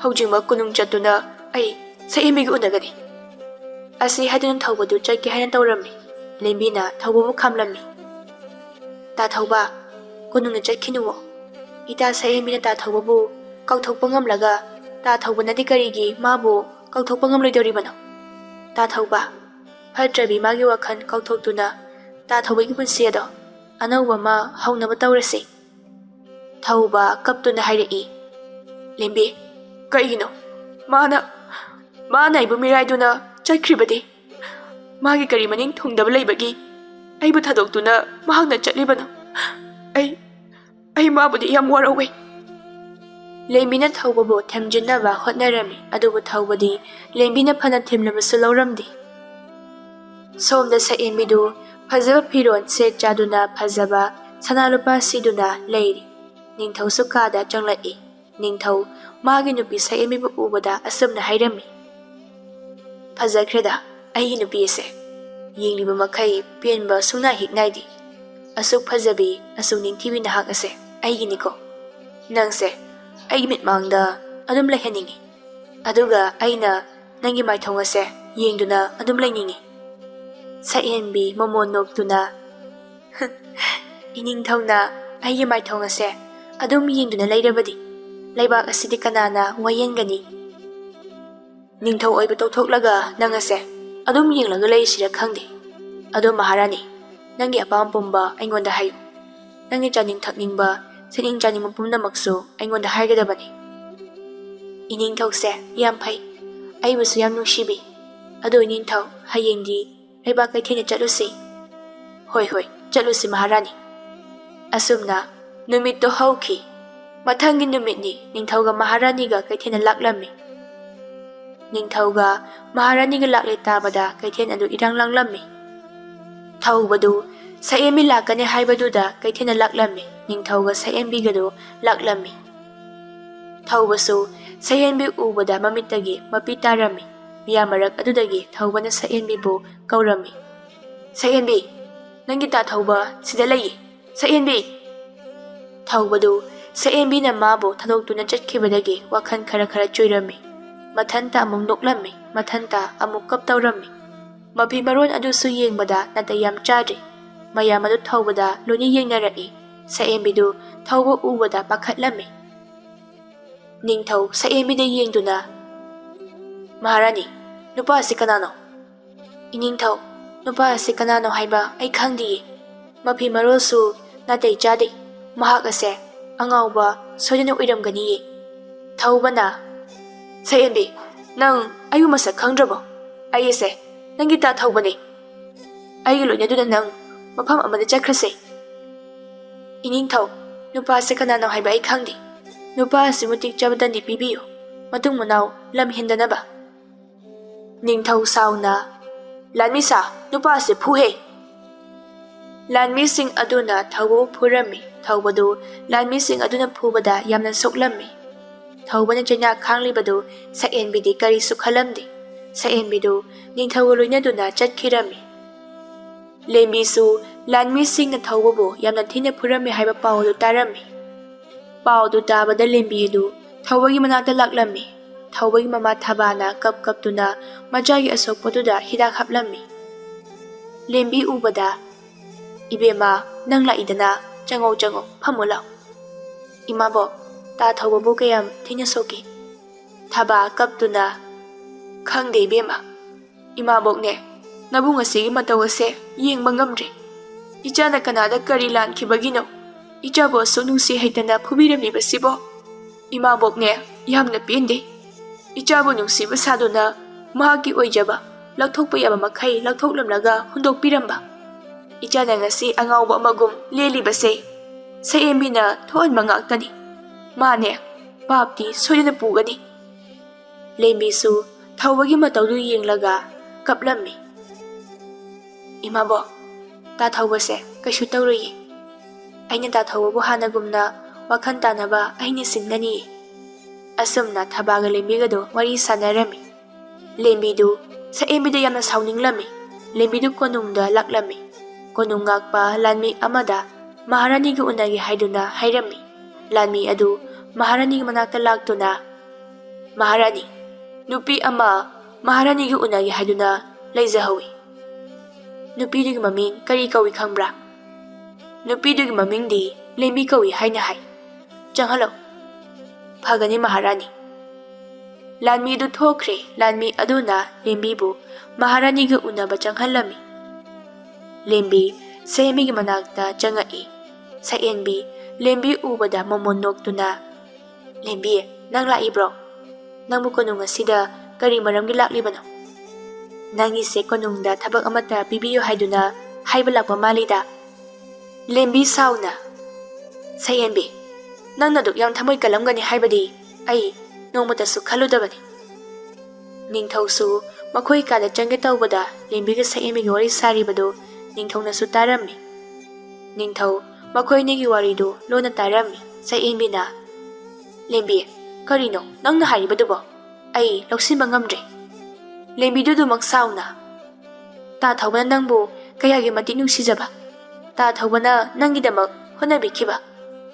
ꯍꯧꯖꯤꯛꯃꯛ ꯀꯣꯅꯨꯡ ꯆꯠꯇꯨꯅ ꯑꯩ ꯁꯛꯍꯦꯟꯕꯤꯒ ꯎꯅꯒꯅꯤ ꯑꯁꯤ ꯍꯥꯏꯗꯨꯅ ꯊꯧꯕꯗꯨ ꯆꯠꯀꯦ ꯍꯥꯏꯅ ꯇꯧꯔꯝꯃꯤ꯫ ꯂꯦꯝꯕꯤꯅ ꯊꯧꯕꯕꯨ ꯈꯥꯝꯂꯝꯃꯤ꯫ ꯇꯥꯊꯧꯕ, ꯀꯣꯅꯨꯡꯗ ꯆꯠꯈꯤꯅꯨꯋꯣ, ꯏꯇꯥ ꯁꯛꯍꯦꯟꯕꯤꯅ ꯇꯥꯊꯧꯕꯕꯨ ꯀꯥꯎꯊꯣꯛꯄ ꯉꯝꯂꯒ ꯇꯥꯊꯧꯕꯅꯗꯤ ꯀꯔꯤꯒꯤ ꯃꯥꯕꯨ ꯀꯥꯎꯊꯣꯛꯄ ꯉꯝꯂꯣꯏꯗꯧꯔꯤꯕꯅꯣ? ꯇꯥꯊꯧꯕ, ꯐꯠꯇ꯭ꯔꯕꯤ ꯃꯥꯒꯤ ꯋꯥꯈꯜ ꯀꯥꯎꯊꯣꯛꯇꯨꯅ ꯇꯥꯊꯧꯕꯒꯤ ꯄꯨꯟꯁꯤ ꯑꯗꯣ ꯑꯅꯧꯕ ꯑꯃ ꯍꯧꯅꯕ ꯇꯧꯔꯁꯤ꯫ ꯊꯧꯕ ꯀꯞꯇꯨꯅ ꯍꯥꯏꯔꯛꯏ꯫ ꯂꯦꯝꯕꯤ, ꯀꯩꯒꯤꯅꯣ ꯃꯥꯅ ꯑꯩꯕꯨ ꯃꯤꯔꯥꯏꯗꯨꯅ ꯆꯠꯈ꯭ꯔꯤꯕꯗꯤ? ꯃꯥꯒꯤ ꯀꯔꯤ ꯃꯅꯤꯡ ꯊꯨꯡꯗꯕ ꯂꯩꯕꯒꯤ ꯑꯩꯕꯨ ꯊꯥꯗꯣꯛꯇꯨꯅ ꯃꯍꯥꯛꯅ ꯆꯠꯂꯤꯕꯅꯣ? ꯑꯩ ꯃꯥꯕꯨꯗꯤ ꯌꯥꯝ ꯋꯥꯔꯧꯋꯦ꯫ ꯂꯦꯝꯕꯤꯅ ꯊꯧꯕꯕꯨ ꯊꯦꯝꯖꯤꯟꯅꯕ ꯍꯣꯠꯅꯔꯝꯃꯤ, ꯑꯗꯨꯕꯨ ꯊꯧꯕꯗꯤ ꯂꯦꯝꯕꯤꯅ ꯐꯅ ꯊꯦꯝꯂꯕꯁꯨ ꯂꯧꯔꯝꯗꯦ꯫ ꯁꯣꯝꯗ ꯁꯛꯍꯦꯟꯕꯤꯗꯨ ꯐꯖꯕ ꯐꯤꯔꯣꯜ ꯁꯦꯠ ꯆꯥꯗꯨꯅ ꯐꯖꯕ ꯁꯅꯥ ꯂꯨꯄꯥ ꯁꯤꯗꯨꯅ ꯂꯩꯔꯤ꯫ ꯅꯤꯡꯊꯧꯁꯨ ꯀꯥꯗ ꯆꯪꯂꯛꯏ꯫ ꯅꯤꯡꯊꯧ ꯃꯥꯒꯤ ꯅꯨꯄꯤ ꯁꯛꯍꯦꯟꯕꯤꯕꯨ ꯎꯕꯗ ꯑꯁꯨꯝꯅ ꯍꯥꯏꯔꯝꯃꯤ꯫ ꯐꯖꯈ꯭ꯔꯦꯗ ꯑꯩꯒꯤ ꯅꯨꯄꯤ ꯑꯁꯦ, ꯌꯦꯡꯂꯤꯕ ꯃꯈꯩ ꯄꯦꯟꯕ ꯁꯨꯡꯅꯥ ꯍꯦꯛ ꯅꯥꯏꯗꯦ꯫ ꯑꯁꯨꯛ ꯐꯖꯕꯤ, ꯑꯁꯨꯛ ꯅꯤꯡꯊꯤꯕꯤ ꯅꯍꯥꯛ ꯑꯁꯦ ꯑꯩꯒꯤꯅꯤꯀꯣ꯫ ꯅꯪꯁꯦ ꯑꯩꯒꯤ ꯃꯤꯠꯃꯥꯡꯗ ꯑꯗꯨꯝ ꯂꯩꯍꯟꯅꯤꯡꯉꯤ, ꯑꯗꯨꯒ ꯑꯩꯅ ꯅꯪꯒꯤ ꯃꯥꯏꯊꯣꯡ ꯑꯁꯦ ꯌꯦꯡꯗꯨꯅ ꯑꯗꯨꯝ ꯂꯩꯅꯤꯡꯉꯤ꯫ ꯁꯛꯍꯦꯟꯕꯤ ꯃꯃꯣꯟ ꯅꯣꯛꯇꯨꯅ ꯏꯅꯤꯡꯊꯧꯅ ꯑꯩꯒꯤ ꯃꯥꯏꯊꯣꯡ ꯑꯁꯦ ꯑꯗꯨꯝ ꯌꯦꯡꯗꯨꯅ ꯂꯩꯔꯕꯗꯤ ꯂꯩꯕꯥꯛ ꯑꯁꯤꯗꯤ ꯀꯅꯥꯅ ꯋꯥꯌꯦꯟꯒꯅꯤ? ꯅꯤꯡꯊꯧ ꯑꯣꯏꯕ ꯇꯧꯊꯣꯛꯂꯒ ꯅꯪ ꯑꯁꯦ ꯑꯗꯨꯝ ꯌꯦꯡꯂꯒ ꯂꯩꯁꯤꯔ ꯈꯪꯗꯦ꯫ ꯑꯗꯣ ꯃꯍꯥꯔꯥꯅꯤ, ꯅꯪꯒꯤ ꯑꯄꯥꯝ ꯄꯨꯝꯕ ꯑꯩꯉꯣꯟꯗ ꯍꯥꯏꯌꯨ꯫ ꯅꯪꯒꯤ ꯆꯥꯅꯤꯡ ꯊꯛꯅꯤꯡꯕ, ꯁꯦꯠꯅꯤꯡ ꯆꯥꯅꯤꯡꯕ ꯄꯨꯝꯅꯃꯛꯁꯨ ꯑꯩꯉꯣꯟꯗ ꯍꯥꯏꯒꯗꯕꯅꯤ꯫ ꯏꯅꯤꯡꯊꯧꯁꯦ ꯌꯥꯝ ꯐꯩ, ꯑꯩꯕꯨꯁꯨ ꯌꯥꯝ ꯅꯨꯡꯁꯤꯕꯤ꯫ ꯑꯗꯣ ꯏꯅꯤꯡꯊꯧ, ꯍꯌꯦꯡꯗꯤ ꯂꯩꯕꯥꯛ ꯀꯩꯊꯦꯜꯗ ꯆꯠꯂꯨꯁꯤ꯫ ꯍꯣꯏ ꯆꯠꯂꯨꯁꯤ ꯃꯍꯥꯔꯥꯅꯤ꯫ ꯑꯁꯨꯝꯅ ꯅꯨꯃꯤꯠꯇꯣ ꯍꯧꯈꯤ꯫ ꯃꯊꯪꯒꯤ ꯅꯨꯃꯤꯠꯅꯤ ꯅꯤꯡꯊꯧꯒ ꯃꯍꯥꯔꯥꯅꯤꯒ ꯀꯩꯊꯦꯜꯗ ꯂꯥꯛꯂꯝꯃꯤ꯫ ꯅꯤꯡꯊꯧꯒ ꯃꯍꯥꯔꯥꯅꯤꯒ ꯂꯥꯛꯂꯦ ꯇꯥꯕꯗ ꯀꯩꯊꯦꯜ ꯑꯗꯨ ꯏꯔꯥꯡ ꯂꯥꯡꯂꯝꯃꯤ꯫ ꯊꯧꯕꯗꯨ ꯁꯛꯍꯦꯟꯕꯤ ꯂꯥꯛꯀꯅꯤ ꯍꯥꯏꯕꯗꯨꯗ ꯀꯩꯊꯦꯜꯗ ꯂꯥꯛꯂꯝꯃꯤ꯫ ꯅꯤꯡꯊꯧꯒ ꯁꯛꯍꯦꯟꯕꯤꯒꯗꯨ ꯂꯥꯛꯂꯝꯃꯤ꯫ ꯊꯧꯕꯁꯨ ꯁꯛꯍꯦꯟꯕꯤ ꯎꯕꯗ ꯃꯃꯤꯠꯇꯒꯤ ꯃꯄꯤ ꯇꯥꯔꯝꯃꯤ꯫ ꯃꯤꯌꯥꯝ ꯃꯔꯛ ꯑꯗꯨꯗꯒꯤ ꯊꯧꯕꯅ ꯁꯛꯍꯦꯟꯕꯤꯕꯨ ꯀꯧꯔꯝꯃꯤ꯫ ꯁꯛꯍꯦꯟꯕꯤ, ꯅꯪꯒꯤ ꯇꯥꯊꯧꯕ ꯁꯤꯗ ꯂꯩꯌꯦ, ꯁꯛꯍꯦꯟꯕꯤ꯫ ꯊꯧꯕꯗꯨ ꯁꯛꯍꯦꯟꯕꯤꯅ ꯃꯥꯕꯨ ꯊꯥꯗꯣꯛꯇꯨꯅ ꯆꯠꯈꯤꯕꯗꯒꯤ ꯋꯥꯈꯜ ꯈꯔ ꯆꯣꯏꯔꯝꯃꯤ꯫ ꯃꯊꯟꯇ ꯑꯃꯨꯛ ꯅꯣꯛꯂꯝꯃꯤ, ꯃꯊꯟꯇ ꯑꯃꯨꯛ ꯀꯞꯇꯧꯔꯝꯃꯤ꯫ ꯃꯐꯤ ꯃꯔꯣꯟ ꯑꯗꯨꯁꯨ ꯌꯦꯡꯕꯗ ꯅꯥꯇꯩ ꯌꯥꯝ ꯆꯥꯗ꯭ꯔꯤ꯫ ꯃꯌꯥꯝ ꯑꯗꯨ ꯊꯧꯕꯗ ꯂꯣꯏꯅ ꯌꯦꯡꯅꯔꯛꯏ꯫ ꯁꯛꯍꯦꯟꯕꯤꯗꯨ ꯊꯧꯕ ꯎꯕꯗ ꯄꯥꯈꯠꯂꯝꯃꯤ꯫ ꯅꯤꯡꯊꯧ ꯁꯛꯍꯦꯟꯕꯤꯗ ꯌꯦꯡꯗꯨꯅ, ꯃꯍꯥꯔꯥꯅꯤ, ꯅꯨꯄꯥ ꯑꯁꯤ ꯀꯅꯥꯅꯣ? ꯏꯅꯤꯡꯊꯧ, ꯅꯨꯄꯥ ꯑꯁꯤ ꯀꯅꯥꯅꯣ ꯍꯥꯏꯕ ꯑꯩ ꯈꯪꯗꯤꯌꯦ꯫ ꯃꯐꯤ ꯃꯔꯣꯜꯁꯨ ꯅꯥꯇꯩ ꯆꯥꯗꯦ꯫ ꯃꯍꯥꯛ ꯑꯁꯦ ꯑꯉꯥꯎꯕ ꯁꯣꯏꯗꯅ ꯑꯣꯏꯔꯝꯒꯅꯤꯌꯦ꯫ ꯊꯧꯕꯅ, ꯁꯛꯍꯦꯟꯕꯤ, ꯅꯪ ꯑꯩꯕꯨ ꯃꯁꯛ ꯈꯪꯗ꯭ꯔꯕꯣ? ꯑꯩ ꯑꯁꯦ ꯅꯪꯒꯤ ꯇꯥꯊꯧꯕꯅꯤ꯫ ꯑꯩꯒ ꯂꯣꯏꯅꯗꯨꯅ ꯅꯪ ꯃꯐꯝ ꯑꯃꯗ ꯆꯠꯈ꯭ꯔꯁꯦ꯫ ꯏꯅꯤꯡꯊꯧ, ꯅꯨꯄꯥ ꯑꯁꯤ ꯀꯅꯥꯅꯣ ꯍꯥꯏꯕ ꯑꯩ ꯈꯪꯗꯦ꯫ ꯅꯨꯄꯥ ꯑꯁꯤ ꯃꯇꯤꯛ ꯆꯥꯕ ꯗꯟꯗꯤ ꯄꯤꯕꯤꯌꯨ, ꯃꯇꯨꯡ ꯃꯅꯥꯎ ꯂꯝ ꯍꯦꯟꯗꯅꯕ꯫ ꯅꯤꯡꯊꯧ ꯁꯥꯎꯅ, ꯂꯥꯟꯃꯤꯁꯥ, ꯅꯨꯄꯥ ꯑꯁꯤ ꯐꯨꯍꯦ꯫ ꯂꯥꯟꯃꯤꯁꯤꯡ ꯑꯗꯨꯅ ꯊꯧꯕꯕꯨ ꯐꯨꯔꯝꯃꯤ꯫ ꯊꯧꯕꯗꯨ ꯂꯥꯟꯃꯤꯁꯤꯡ ꯑꯗꯨꯅ ꯐꯨꯕꯗ ꯌꯥꯝꯅ ꯁꯣꯛꯂꯝꯃꯤ꯫ ꯊꯧꯕꯅ ꯆꯩꯅꯥ ꯈꯥꯡꯂꯤꯕꯗꯨ ꯁꯛꯍꯦꯟꯕꯤꯗꯤ ꯀꯔꯤꯁꯨ ꯈꯜꯂꯝꯗꯦ꯫ ꯁꯛꯍꯦꯟꯕꯤꯗꯨ ꯅꯤꯡꯊꯧꯒ ꯂꯣꯏꯅꯗꯨꯅ ꯆꯠꯈꯤꯔꯝꯃꯤ꯫ ꯂꯦꯝꯕꯤꯁꯨ ꯂꯥꯟꯃꯤꯁꯤꯡꯅ ꯊꯧꯕꯕꯨ ꯌꯥꯝꯅ ꯊꯤꯅ ꯐꯨꯔꯝꯃꯤ ꯍꯥꯏꯕ ꯄꯥꯎ ꯑꯗꯨ ꯇꯥꯔꯝꯃꯤ꯫ ꯄꯥꯎꯗꯨ ꯇꯥꯕꯗ ꯂꯦꯝꯕꯤ ꯑꯗꯨ ꯊꯧꯕꯒꯤ ꯃꯅꯥꯛꯇ ꯂꯥꯛꯂꯝꯃꯤ꯫ ꯊꯧꯕꯒꯤ ꯃꯃꯥ ꯊꯕꯥꯅ ꯀꯞꯇꯨꯅ ꯃꯆꯥꯒꯤ ꯑꯁꯣꯛꯄꯗꯨꯗ ꯍꯤꯗꯥꯛ ꯍꯥꯞꯂꯝꯃꯤ꯫ ꯂꯦꯝꯕꯤ ꯎꯕꯗ, ꯏꯕꯦꯝꯃ, ꯅꯪ ꯂꯥꯛꯏꯗꯅ, ꯆꯪꯉꯣ, ꯐꯝꯃꯨ ꯂꯥꯎ꯫ ꯏꯃꯥꯕꯣꯛ, ꯇꯥꯊꯧꯕꯕꯨ ꯀꯌꯥꯝ ꯊꯤꯅ ꯁꯣꯛꯈꯤ? ꯊꯕꯥ ꯀꯞꯇꯨꯅ, ꯈꯪꯗꯦ ꯏꯕꯦꯝꯃ, ꯏꯃꯥꯕꯣꯛꯅꯦ, ꯅꯕꯨꯡ ꯑꯁꯤꯒꯤ ꯃꯇꯧ ꯑꯁꯦ ꯌꯦꯡꯕ ꯉꯝꯗ꯭ꯔꯦ꯫ ꯏꯆꯥꯅ ꯀꯅꯥꯗ ꯀꯔꯤ ꯂꯥꯟꯈꯤꯕꯒꯤꯅꯣ ꯏꯆꯥꯕꯨ ꯑꯁꯨꯛ ꯅꯨꯡꯁꯤ ꯍꯩꯇꯅ ꯐꯨꯕꯤꯔꯝꯂꯤꯕꯁꯤꯕꯣ? ꯏꯃꯥꯕꯣꯛꯅꯦ, ꯌꯥꯝꯅ ꯄꯦꯟꯗꯦ꯫ ꯏꯆꯥꯕꯨ ꯅꯨꯡꯁꯤꯕ ꯁꯥꯗꯨꯅ ꯃꯍꯥꯛꯀꯤ ꯑꯣꯏꯖꯕ ꯂꯧꯊꯣꯛꯄ ꯌꯥꯕ ꯃꯈꯩ ꯂꯧꯊꯣꯛꯂꯝꯂꯒ ꯍꯨꯟꯗꯣꯛꯄꯤꯔꯝꯕ꯫ ꯏꯆꯥꯅ ꯉꯁꯤ ꯑꯉꯥꯎꯕ ꯑꯃꯒꯨꯝ ꯂꯦꯜꯂꯤꯕꯁꯦ ꯁꯛꯍꯦꯟꯕꯤꯅ ꯊꯣꯛꯍꯟꯕ ꯉꯥꯛꯇꯅꯤ꯫ ꯃꯥꯅꯦ, ꯄꯥꯞꯇꯤ ꯁꯣꯏꯗꯅ ꯄꯨꯒꯅꯤ꯫ ꯂꯦꯝꯕꯤꯁꯨ ꯊꯧꯕꯒꯤ ꯃꯇꯧꯗꯨ ꯌꯦꯡꯂꯒ ꯀꯞꯂꯝꯃꯤ꯫ ꯏꯃꯥꯕꯣꯛ, ꯇꯥꯊꯧꯕꯁꯦ ꯀꯩꯁꯨ ꯇꯧꯔꯣꯏꯌꯦ꯫ ꯑꯩꯅ ꯇꯥꯊꯧꯕꯕꯨ ꯍꯥꯟꯅꯒꯨꯝꯅ ꯋꯥꯈꯜ ꯇꯥꯅꯕ ꯑꯩꯅ ꯁꯤꯟꯒꯅꯤꯌꯦ꯫ ꯑꯁꯨꯝꯅ ꯊꯕꯥꯒ ꯂꯦꯝꯕꯤꯒꯗꯨ ꯋꯥꯔꯤ ꯁꯥꯟꯅꯔꯝꯃꯤ꯫ ꯂꯦꯝꯕꯤꯗꯨ ꯁꯛꯍꯦꯟꯕꯤꯗ ꯌꯥꯝꯅ ꯁꯥꯎꯅꯤꯡꯂꯝꯃꯤ꯫ ꯂꯦꯝꯕꯤꯗꯨ ꯀꯣꯅꯨꯡꯗ ꯂꯥꯛꯂꯝꯃꯤ꯫ ꯀꯣꯅꯨꯡ ꯉꯥꯛꯄ ꯂꯥꯟꯃꯤ ꯑꯃꯗ ꯃꯍꯥꯔꯥꯅꯤꯒ ꯎꯅꯒꯦ ꯍꯥꯏꯗꯨꯅ ꯍꯥꯏꯔꯝꯃꯤ꯫ ꯂꯥꯟꯃꯤ ꯑꯗꯨ ꯃꯍꯥꯔꯥꯅꯤꯒꯤ ꯃꯅꯥꯛꯇ ꯂꯥꯛꯇꯨꯅ ꯃꯍꯥꯔꯥꯅꯤ, ꯅꯨꯄꯤ ꯑꯃ ꯃꯍꯥꯔꯥꯅꯤꯒ ꯎꯅꯒꯦ ꯍꯥꯏꯗꯨꯅ ꯂꯩꯖꯍꯧꯏ꯫ ꯅꯨꯄꯤꯗꯨꯒꯤ ꯃꯃꯤꯡ ꯀꯔꯤ ꯀꯧꯏ ꯈꯪꯕ꯭ꯔꯥ? ꯅꯨꯄꯤꯗꯨꯒꯤ ꯃꯃꯤꯡꯗꯤ ꯂꯦꯝꯕꯤ ꯀꯧꯏ ꯍꯥꯏꯅ ꯍꯥꯏ꯫ ꯆꯪꯍꯜꯂꯣ꯫ ꯐꯒꯅꯤ ꯃꯍꯥꯔꯥꯅꯤ꯫ ꯂꯥꯟꯃꯤ ꯑꯗꯨ ꯊꯣꯛꯈ꯭ꯔꯦ꯫ ꯂꯥꯟꯃꯤ ꯑꯗꯨꯅ ꯂꯦꯝꯕꯤꯕꯨ ꯃꯍꯥꯔꯥꯅꯤꯒ ꯎꯅꯕ ꯆꯪꯍꯜꯂꯝꯃꯤ꯫ ꯂꯦꯝꯕꯤ ꯁꯛꯍꯦꯟꯕꯤꯒꯤ ꯃꯅꯥꯛꯇ ꯆꯪꯉꯛꯏ꯫ ꯁꯛꯍꯦꯟꯕꯤ ꯂꯦꯝꯕꯤ ꯎꯕꯗ ꯃꯃꯣꯟ ꯅꯣꯛꯇꯨꯅ, ꯂꯦꯝꯕꯤ, ꯅꯪ ꯂꯥꯛꯏꯕ꯭ꯔꯣ? ꯅꯪꯕꯨ ꯀꯣꯅꯨꯡ ꯑꯁꯤꯗ ꯀꯔꯤ ꯃꯔꯝꯒꯤ ꯂꯥꯛꯂꯤꯕꯅꯣ? ꯅꯪꯒꯤꯁꯦ ꯀꯣꯅꯨꯡꯗ ꯊꯕꯛ ꯑꯃꯠꯇ ꯄꯤꯕꯤꯌꯨ ꯍꯥꯏꯗꯨꯅ ꯍꯥꯏꯕ ꯂꯥꯛꯄ ꯃꯥꯜꯂꯤꯗ꯫ ꯂꯦꯝꯕꯤ ꯁꯥꯎꯅ, ꯁꯛꯍꯦꯟꯕꯤ, ꯅꯪꯅ ꯑꯗꯨꯛ ꯌꯥꯝ ꯊꯃꯣꯏ ꯀꯜꯂꯝꯒꯅꯤ ꯍꯥꯏꯕꯗꯤ ꯑꯩ ꯅꯣꯡꯃꯇꯁꯨ ꯈꯜꯂꯨꯗꯕꯅꯤ꯫ ꯅꯤꯡꯊꯧꯁꯨ ꯃꯈꯣꯏ ꯀꯥꯗ ꯆꯪꯒꯦ ꯇꯧꯕꯗ ꯂꯦꯝꯕꯤꯒ ꯁꯛꯍꯦꯟꯕꯤꯒ ꯋꯥꯔꯤ ꯁꯥꯔꯤꯕꯗꯨ ꯅꯤꯡꯊꯧꯅꯁꯨ ꯇꯥꯔꯝꯃꯤ꯫ ꯅꯤꯡꯊꯧ ꯃꯈꯣꯏꯅꯤꯒꯤ ꯋꯥꯔꯤꯗꯨ ꯂꯣꯟꯅ ꯇꯥꯔꯝꯃꯤ꯫ ꯁꯛꯍꯦꯟꯕꯤꯅ, ꯂꯦꯝꯕꯤ, ꯀꯔꯤꯅꯣ ꯅꯪꯅ ꯍꯥꯏꯔꯤꯕꯗꯨꯕꯣ? ꯑꯩ ꯂꯧꯁꯤꯟꯕ ꯉꯝꯗ꯭ꯔꯦ꯫ ꯂꯦꯝꯕꯤꯗꯨꯗꯨꯃꯛ ꯁꯥꯎꯅ, ꯇꯥꯊꯧꯕꯅ ꯅꯪꯕꯨ ꯀꯌꯥꯒꯤ ꯃꯇꯤꯛ ꯅꯨꯡꯁꯤꯖꯕ, ꯇꯥꯊꯧꯕꯅ ꯅꯪꯒꯤꯗꯃꯛ ꯍꯣꯠꯅꯕꯤꯈꯤꯕ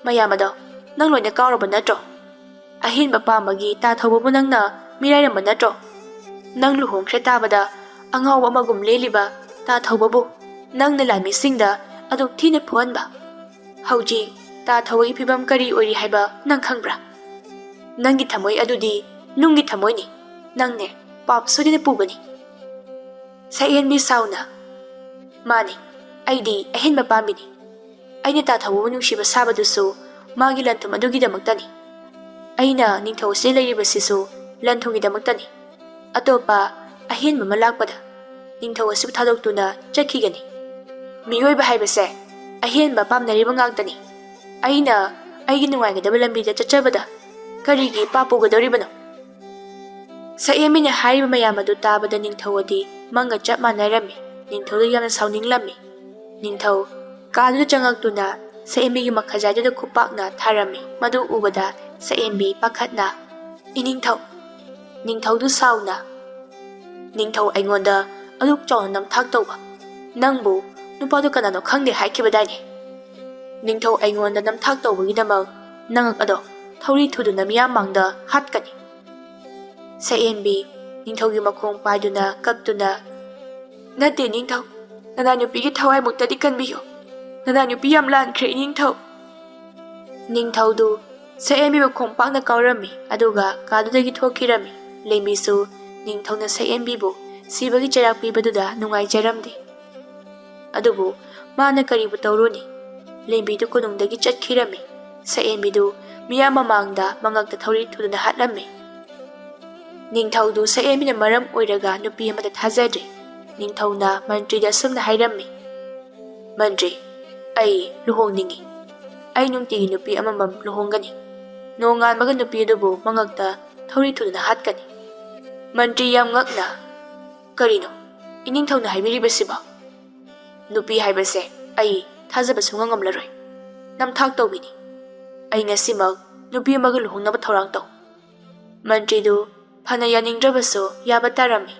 ꯃꯌꯥꯝ ꯑꯗꯣ ꯅꯪ ꯂꯣꯏꯅ ꯀꯥꯎꯔꯕ ꯅꯠꯇ꯭ꯔꯣ? ꯑꯍꯦꯟꯕ ꯄꯥꯝꯕꯒꯤ ꯇꯥꯊꯧꯕꯕꯨ ꯅꯪꯅ ꯃꯤꯔꯥꯏꯔꯝꯕ ꯅꯠꯇ꯭ꯔꯣ? ꯅꯪ ꯂꯨꯍꯣꯡꯈ꯭ꯔꯦ ꯇꯥꯕꯗ ꯑꯉꯥꯎꯕ ꯑꯃꯒꯨꯝ ꯂꯦꯜꯂꯤꯕ ꯇꯥꯊꯧꯕꯕꯨ ꯅꯪꯅ ꯂꯥꯟꯃꯤꯁꯤꯡꯗ ꯑꯗꯨꯛ ꯊꯤꯅ ꯐꯨꯍꯟꯕ꯫ ꯍꯧꯖꯤꯛ ꯇꯥꯊꯧꯕꯒꯤ ꯐꯤꯕꯝ ꯀꯔꯤ ꯑꯣꯏꯔꯤ ꯍꯥꯏꯕ ꯅꯪ ꯈꯪꯕ꯭ꯔꯥ? ꯅꯪꯒꯤ ꯊꯃꯣꯏ ꯑꯗꯨꯗꯤ ꯅꯨꯡꯒꯤ ꯊꯃꯣꯏꯅꯤ꯫ ꯅꯪꯅꯦ ꯄꯥꯞ ꯁꯣꯏꯗꯅ ꯄꯨꯒꯅꯤ꯫ ꯁꯛꯍꯦꯟꯕꯤ ꯁꯥꯎꯅ, ꯃꯥꯅꯤ, ꯑꯩꯗꯤ ꯑꯍꯦꯟꯕ ꯄꯥꯝꯕꯤꯅꯤ꯫ ꯑꯩꯅ ꯇꯥꯊꯧꯕꯕꯨ ꯅꯨꯡꯁꯤꯕ ꯁꯥꯕꯗꯨꯁꯨ ꯃꯥꯒꯤ ꯂꯟꯊꯨꯝ ꯑꯗꯨꯒꯤꯗꯃꯛꯇꯅꯤ꯫ ꯑꯩꯅ ꯅꯤꯡꯊꯧ ꯑꯁꯤꯗ ꯂꯩꯔꯤꯕꯁꯤꯁꯨ ꯂꯟꯊꯨꯝꯒꯤꯗꯃꯛꯇꯅꯤ꯫ ꯑꯇꯣꯞꯄ ꯑꯍꯦꯟꯕ ꯑꯃ ꯂꯥꯛꯄꯗ ꯅꯤꯡꯊꯧ ꯑꯁꯤꯕꯨ ꯊꯥꯗꯣꯛꯇꯨꯅ ꯆꯠꯈꯤꯒꯅꯤ꯫ ꯃꯤꯑꯣꯏꯕ ꯍꯥꯏꯕꯁꯦ ꯑꯍꯦꯟꯕ ꯄꯥꯝꯅꯔꯤꯕ ꯉꯥꯛꯇꯅꯤ꯫ ꯑꯩꯅ ꯑꯩꯒꯤ ꯅꯨꯡꯉꯥꯏꯒꯗꯕ ꯂꯝꯕꯤꯗ ꯆꯠꯆꯕꯗ ꯀꯔꯤꯒꯤ ꯄꯥꯞ ꯄꯨꯒꯗꯧꯔꯤꯕꯅꯣ? ꯁꯛꯍꯦꯟꯕꯤꯅ ꯍꯥꯏꯔꯤꯕ ꯃꯌꯥꯝ ꯑꯗꯨ ꯇꯥꯕꯗ ꯅꯤꯡꯊꯧ ꯑꯗꯤ ꯃꯪꯒ ꯆꯞ ꯃꯥꯟꯅꯔꯝꯃꯤ꯫ ꯅꯤꯡꯊꯧꯗ ꯌꯥꯝꯅ ꯁꯥꯎꯅꯤꯡꯂꯝꯃꯤ꯫ ꯅꯤꯡꯊꯧ ꯀꯥꯗꯨꯗ ꯆꯪꯉꯛꯇꯨꯅ ꯁꯛꯍꯦꯟꯕꯤꯒꯤ ꯃꯈꯖꯥꯏꯗꯨꯗ ꯈꯨꯄꯥꯛꯅ ꯊꯥꯔꯝꯃꯤ꯫ ꯃꯗꯨ ꯎꯕꯗ ꯁꯛꯍꯦꯟꯕꯤ ꯄꯥꯈꯠꯅ, ꯏꯅꯤꯡꯊꯧ꯫ ꯅꯤꯡꯊꯧꯗꯨ ꯁꯥꯎꯅ, ꯅꯤꯡꯊꯧ ꯑꯩꯉꯣꯟꯗ ꯑꯗꯨꯛ ꯆꯥꯎꯅ ꯅꯝꯊꯥꯛ ꯇꯧꯕ ꯅꯪꯕꯨ ꯅꯨꯄꯥꯗꯨ ꯀꯅꯥꯅꯣ ꯈꯪꯗꯦ ꯍꯥꯏꯈꯤꯕꯗꯥꯏꯅꯦ? ꯅꯤꯡꯊꯧ ꯑꯩꯉꯣꯟꯗ ꯅꯝꯊꯥꯛ ꯇꯧꯕꯒꯤꯗꯃꯛ ꯅꯉꯛ ꯑꯗꯣ ꯊꯧꯔꯤ ꯊꯨꯗꯨꯅ ꯃꯤꯌꯥꯝ ꯃꯥꯡꯗ ꯍꯥꯠꯀꯅꯤ꯫ ꯁꯛꯍꯦꯟꯕꯤ ꯅꯤꯡꯊꯧꯒꯤ ꯃꯈꯣꯡ ꯄꯥꯏꯗꯨꯅ ꯀꯞꯇꯨꯅ, ꯅꯠꯇꯦ ꯅꯤꯡꯊꯧ, ꯅꯅꯥꯅꯨꯄꯤꯒꯤ ꯊꯋꯥꯏꯃꯨꯛꯇꯗꯤ ꯀꯟꯕꯤꯌꯨ꯫ ꯅꯅꯥꯅꯨꯄꯤ ꯌꯥꯝ ꯂꯥꯟꯈ꯭ꯔꯦ ꯏꯅꯤꯡꯊꯧ꯫ ꯅꯤꯡꯊꯧꯗꯨ ꯁꯛꯍꯦꯟꯕꯤꯕꯨ ꯈꯣꯡꯄꯥꯛꯅ ꯀꯥꯎꯔꯝꯃꯤ ꯑꯗꯨꯒ ꯀꯥꯗꯨꯗꯒꯤ ꯊꯣꯛꯈꯤꯔꯝꯃꯤ꯫ ꯂꯦꯝꯕꯤꯁꯨ ꯅꯤꯡꯊꯧꯅ ꯁꯛꯍꯦꯟꯕꯤꯕꯨ ꯁꯤꯕꯒꯤ ꯆꯩꯔꯥꯛ ꯄꯤꯕꯗꯨꯗ ꯅꯨꯡꯉꯥꯏꯖꯔꯝꯗꯦ꯫ ꯑꯗꯨꯕꯨ ꯃꯥꯅ ꯀꯔꯤꯕꯨ ꯇꯧꯔꯨꯅꯤ? ꯂꯦꯝꯕꯤꯗꯨ ꯀꯣꯅꯨꯡꯗꯒꯤ ꯆꯠꯈꯤꯔꯝꯃꯤ꯫ ꯁꯛꯍꯦꯟꯕꯤꯗꯨ ꯃꯤꯌꯥꯝ ꯃꯃꯥꯡꯗ ꯃꯉꯛꯇ ꯊꯧꯔꯤ ꯊꯨꯗꯨꯅ ꯍꯥꯠꯂꯝꯃꯤ꯫ ꯅꯤꯡꯊꯧꯗꯨ ꯁꯛꯍꯦꯟꯕꯤꯅ ꯃꯔꯝ ꯑꯣꯏꯔꯒ ꯅꯨꯄꯤ ꯑꯃꯗ ꯊꯥꯖꯗ꯭ꯔꯦ꯫ ꯅꯤꯡꯊꯧꯅ ꯃꯟꯇ꯭ꯔꯤꯗ ꯑꯁꯨꯝꯅ ꯍꯥꯏꯔꯝꯃꯤ, ꯃꯟꯇ꯭ꯔꯤ, ꯑꯩ ꯂꯨꯍꯣꯡꯅꯤꯡꯏ꯫ ꯑꯩ ꯅꯨꯡꯇꯤꯒꯤ ꯅꯨꯄꯤ ꯑꯃꯃꯝ ꯂꯨꯍꯣꯡꯒꯅꯤ꯫ ꯅꯣꯡꯉꯥꯟꯕꯒ ꯅꯨꯄꯤ ꯑꯗꯨꯕꯨ ꯃꯉꯛꯇ ꯊꯧꯔꯤ ꯊꯨꯗꯨꯅ ꯍꯥꯠꯀꯅꯤ꯫ ꯃꯟꯇ꯭ꯔꯤ ꯌꯥꯝ ꯉꯛꯅ, ꯀꯔꯤꯅꯣ ꯏꯅꯤꯡꯊꯧꯅ ꯍꯥꯏꯕꯤꯔꯤꯕꯁꯤꯕꯣ? ꯅꯨꯄꯤ ꯍꯥꯏꯕꯁꯦ ꯑꯩ ꯊꯥꯖꯕ ꯁꯨꯡꯉꯝ ꯉꯝꯂꯔꯣꯏ꯫ ꯅꯝꯊꯥꯛ ꯇꯧꯕꯤꯅꯤ꯫ ꯑꯩ ꯉꯁꯤꯃꯛ ꯅꯨꯄꯤ ꯑꯃꯒ ꯂꯨꯍꯣꯡꯅꯕ ꯊꯧꯔꯥꯡ ꯇꯧ꯫ ꯃꯟꯇ꯭ꯔꯤꯗꯨ ꯐꯅ ꯌꯥꯅꯤꯡꯗ꯭ꯔꯕꯁꯨ ꯌꯥꯕ ꯇꯥꯔꯝꯃꯤ꯫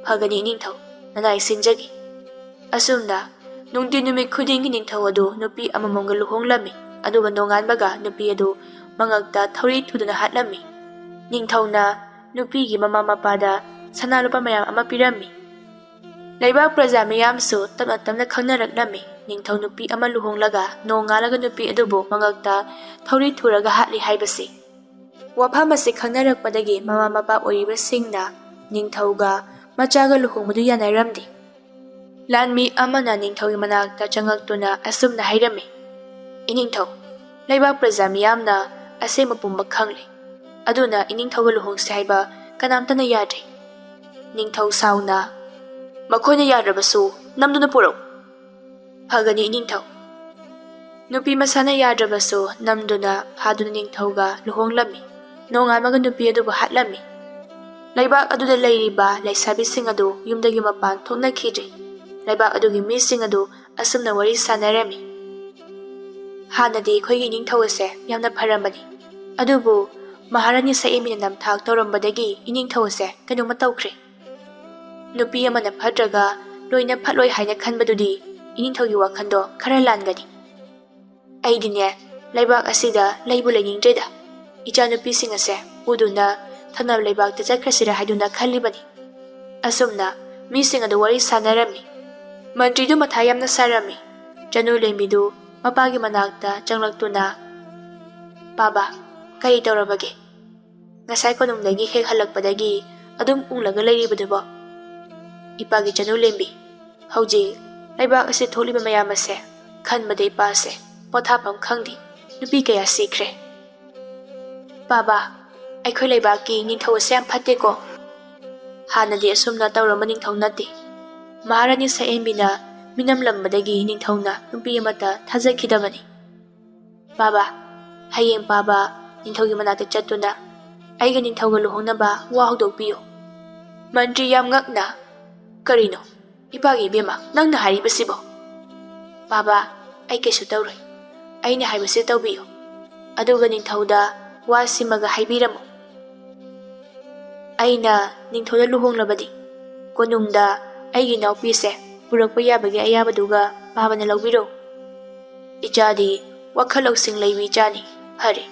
ꯐꯒꯅꯤ ꯏꯅꯤꯡꯊꯧ, ꯅꯅꯥꯏ ꯁꯤꯟꯖꯒꯦ꯫ ꯑꯁꯨꯝꯅ ꯅꯨꯡꯇꯤ ꯅꯨꯃꯤꯠ ꯈꯨꯗꯤꯡꯒꯤ ꯅꯤꯡꯊꯧ ꯑꯗꯨ ꯅꯨꯄꯤ ꯑꯃꯃꯝꯒ ꯂꯨꯍꯣꯡꯂꯝꯃꯤ꯫ ꯑꯗꯨꯒ ꯅꯣꯡꯉꯥꯟꯕꯒ ꯅꯨꯄꯤ ꯑꯗꯨ ꯃꯉꯛꯇ ꯊꯧꯔꯤ ꯊꯨꯗꯨꯅ ꯍꯥꯠꯂꯝꯃꯤ꯫ ꯅꯤꯡꯊꯧꯅ ꯅꯨꯄꯤꯒꯤ ꯃꯃꯥ ꯃꯄꯥꯗ ꯁꯅꯥ ꯂꯨꯄꯥ ꯃꯌꯥꯝ ꯑꯃ ꯄꯤꯔꯝꯃꯤ꯫ ꯂꯩꯕꯥꯛ ꯄ꯭ꯔꯖꯥ ꯃꯤꯌꯥꯝꯁꯨ ꯇꯞꯅ ꯇꯞꯅ ꯈꯪꯅꯔꯛꯂꯝꯃꯤ꯫ ꯅꯤꯡꯊꯧ ꯅꯨꯄꯤ ꯑꯃ ꯂꯨꯍꯣꯡꯂꯒ ꯅꯣꯡꯉꯥꯜꯂꯒ ꯅꯨꯄꯤ ꯑꯗꯨꯕꯨ ꯃꯉꯛꯇ ꯊꯧꯔꯤ ꯊꯨꯔꯒ ꯍꯥꯠꯂꯤ ꯍꯥꯏꯕꯁꯤ꯫ ꯋꯥꯐꯝ ꯑꯁꯤ ꯈꯪꯅꯔꯛꯄꯗꯒꯤ ꯃꯃꯥ ꯃꯄꯥ ꯑꯣꯏꯔꯤꯕꯁꯤꯡꯅ ꯅꯤꯡꯊꯧꯒ ꯃꯆꯥꯒ ꯂꯨꯍꯣꯡꯕꯗꯨ ꯌꯥꯅꯔꯝꯗꯦ꯫ ꯂꯥꯟꯃꯤ ꯑꯃꯅ ꯅꯤꯡꯊꯧꯒꯤ ꯃꯅꯥꯛꯇ ꯆꯪꯉꯛꯇꯨꯅ ꯑꯁꯨꯝꯅ ꯍꯥꯏꯔꯝꯃꯤ, ꯏꯅꯤꯡꯊꯧ, ꯂꯩꯕꯥꯛ ꯄ꯭ꯔꯖꯥ ꯃꯤꯌꯥꯝꯅ ꯑꯁꯦꯡꯕ ꯄꯨꯝꯕ ꯈꯪꯂꯦ꯫ ꯑꯗꯨꯅ ꯏꯅꯤꯡꯊꯧꯒ ꯂꯨꯍꯣꯡꯁꯦ ꯍꯥꯏꯕ ꯀꯅꯥꯝꯇꯅ ꯌꯥꯗ꯭ꯔꯦ꯫ ꯅꯤꯡꯊꯧ ꯁꯥꯎꯅ, ꯃꯈꯣꯏꯅ ꯌꯥꯗ꯭ꯔꯕꯁꯨ ꯅꯝꯗꯨꯅ ꯄꯨꯔꯛꯎ꯫ ꯐꯒꯅꯤ ꯏꯅꯤꯡꯊꯧ꯫ ꯅꯨꯄꯤ ꯃꯁꯥꯅ ꯌꯥꯗ꯭ꯔꯕꯁꯨ ꯅꯝꯗꯨꯅ ꯐꯥꯗꯨꯅ ꯅꯤꯡꯊꯧꯒ ꯂꯨꯍꯣꯡꯂꯝꯃꯤ꯫ ꯅꯣꯡꯉꯥꯟꯕꯒ ꯅꯨꯄꯤ ꯑꯗꯨꯕꯨ ꯍꯥꯠꯂꯝꯃꯤ꯫ ꯂꯩꯕꯥꯛ ꯑꯗꯨꯗ ꯂꯩꯔꯤꯕ ꯂꯩꯁꯥꯕꯤꯁꯤꯡ ꯑꯗꯨ ꯌꯨꯝꯗꯒꯤ ꯃꯄꯥꯟ ꯊꯣꯛꯅꯈꯤꯗ꯭ꯔꯦ꯫ ꯂꯩꯕꯥꯛ ꯑꯗꯨꯒꯤ ꯃꯤꯁꯤꯡ ꯑꯗꯨ ꯑꯁꯨꯝꯅ ꯋꯥꯔꯤ ꯁꯥꯅꯔꯝꯃꯤ, ꯍꯥꯟꯅꯗꯤ ꯑꯩꯈꯣꯏꯒꯤ ꯅꯤꯡꯊꯧ ꯑꯁꯦ ꯌꯥꯝꯅ ꯐꯔꯝꯕꯅꯤ꯫ ꯑꯗꯨꯕꯨ ꯃꯍꯥꯔꯥꯅꯤ ꯁꯛꯍꯦꯟꯕꯤꯅ ꯅꯝꯊꯥꯛ ꯇꯧꯔꯝꯕꯗꯒꯤ ꯏꯅꯤꯡꯊꯧ ꯑꯁꯦ ꯀꯩꯅꯣꯝꯃ ꯇꯧꯈ꯭ꯔꯦ꯫ ꯅꯨꯄꯤ ꯑꯃꯅ ꯐꯠꯇ꯭ꯔꯒ ꯂꯣꯏꯅ ꯐꯠꯂꯣꯏ ꯍꯥꯏꯅ ꯈꯟꯕꯗꯨꯗꯤ ꯏꯅꯤꯡꯊꯧꯒꯤ ꯋꯥꯈꯜꯗꯣ ꯈꯔ ꯂꯥꯟꯒꯅꯤ꯫ ꯑꯩꯗꯤꯅꯦ ꯂꯩꯕꯥꯛ ꯑꯁꯤꯗ ꯂꯩꯕꯨ ꯂꯩꯅꯤꯡꯗ꯭ꯔꯦꯗ ꯏꯆꯥꯅꯨꯄꯤꯁꯤꯡ ꯑꯁꯦ ꯎꯗꯨꯅ ꯊꯪꯅꯕ ꯂꯩꯕꯥꯛꯇ ꯆꯠꯈ꯭ꯔꯁꯤꯔ ꯍꯥꯏꯗꯨꯅ ꯈꯜꯂꯤꯕꯅꯤ ꯑꯁꯨꯝꯅ ꯃꯤꯁꯤꯡ ꯑꯗꯨ ꯋꯥꯔꯤ ꯁꯥꯟꯅꯔꯝꯃꯤ ꯃꯟꯇ꯭ꯔꯤꯗꯨ ꯃꯊꯥ ꯌꯥꯝꯅ ꯁꯥꯔꯝꯃꯤ ꯆꯅꯨ ꯂꯦꯝꯕꯤꯗꯨ ꯃꯄꯥꯒꯤ ꯃꯅꯥꯛꯇ ꯆꯪꯂꯛꯇꯨꯅ ꯄꯥꯕꯥ ꯀꯔꯤ ꯇꯧꯔꯕꯒꯦ ꯉꯁꯥꯏ ꯀꯣꯅꯨꯡꯗꯒꯤ ꯍꯦꯛ ꯍꯜꯂꯛꯄꯗꯒꯤ ꯑꯗꯨꯝ ꯎꯪꯂꯒ ꯂꯩꯔꯤꯕꯗꯨꯕꯣ ꯏꯄꯥꯒꯤ ꯆꯅꯨ ꯂꯦꯝꯕꯤ ꯍꯧꯖꯤꯛ ꯂꯩꯕꯥꯛ ꯑꯁꯤ ꯊꯣꯛꯂꯤꯕ ꯃꯌꯥꯝ ꯑꯁꯦ ꯈꯟꯕꯗ ꯏꯄꯥꯁꯦ ꯄꯣꯊꯥꯐꯝ ꯈꯪꯗꯦ ꯅꯨꯄꯤ ꯀꯌꯥ ꯁꯤꯈ꯭ꯔꯦ ꯄꯥꯕꯥ ꯑꯩꯈꯣꯏ ꯂꯩꯕꯥꯛꯀꯤ ꯅꯤꯡꯊꯧ ꯑꯁꯦ ꯌꯥꯝ ꯐꯠꯇꯦꯀꯣ ꯍꯥꯟꯅꯗꯤ ꯑꯁꯨꯝꯅ ꯇꯧꯔꯝꯕ ꯅꯤꯡꯊꯧ ꯅꯠꯇꯦ ꯃꯍꯥꯔꯥꯅꯤ ꯁꯛꯍꯦꯟꯕꯤꯅ ꯃꯤꯅꯝꯂꯝꯕꯗꯒꯤ ꯅꯤꯡꯊꯧꯅ ꯅꯨꯄꯤ ꯑꯃꯠꯇ ꯊꯥꯖꯈꯤꯗꯕꯅꯤ ꯄꯥꯕꯥ ꯍꯌꯦꯡ ꯄꯥꯕꯥ ꯅꯤꯡꯊꯧꯒꯤ ꯃꯅꯥꯛꯇ ꯆꯠꯇꯨꯅ ꯑꯩꯒ ꯅꯤꯡꯊꯧꯒ ꯂꯨꯍꯣꯡꯅꯕ ꯋꯥ ꯍꯧꯗꯣꯛꯄꯤꯌꯨ ꯃꯟꯇ꯭ꯔꯤ ꯌꯥꯝ ꯉꯛꯅ ꯀꯔꯤꯅꯣ ꯏꯄꯥꯒꯤ ꯏꯕꯦꯝꯃ ꯅꯪꯅ ꯍꯥꯏꯔꯤꯕꯁꯤꯕꯣ ꯄꯥꯕꯥ ꯑꯩ ꯀꯩꯁꯨ ꯇꯧꯔꯣꯏ ꯑꯩꯅ ꯍꯥꯏꯕꯁꯤ ꯇꯧꯕꯤꯌꯨ ꯑꯗꯨꯒ ꯅꯤꯡꯊꯧꯗ ꯋꯥ ꯁꯤꯃꯒ ꯍꯥꯏꯕꯤꯔꯝꯃꯨ ꯑꯩꯅ ꯅꯤꯡꯊꯧꯗ ꯂꯨꯍꯣꯡꯂꯕꯗꯤ ꯀꯣꯅꯨꯡꯗ ꯑꯩꯒꯤ ꯏꯅꯥꯎꯄꯤꯁꯦ ꯄꯨꯔꯛꯄ ꯌꯥꯕꯒꯤ ꯑꯌꯥꯕꯗꯨꯒ ꯄꯥꯕꯅ ꯂꯧꯕꯤꯔꯣ ꯏꯆꯥꯗꯤ ꯋꯥꯈꯜ ꯂꯧꯁꯤꯡ ꯂꯩꯕꯤ ꯏꯆꯥꯅꯤ ꯐꯔꯦ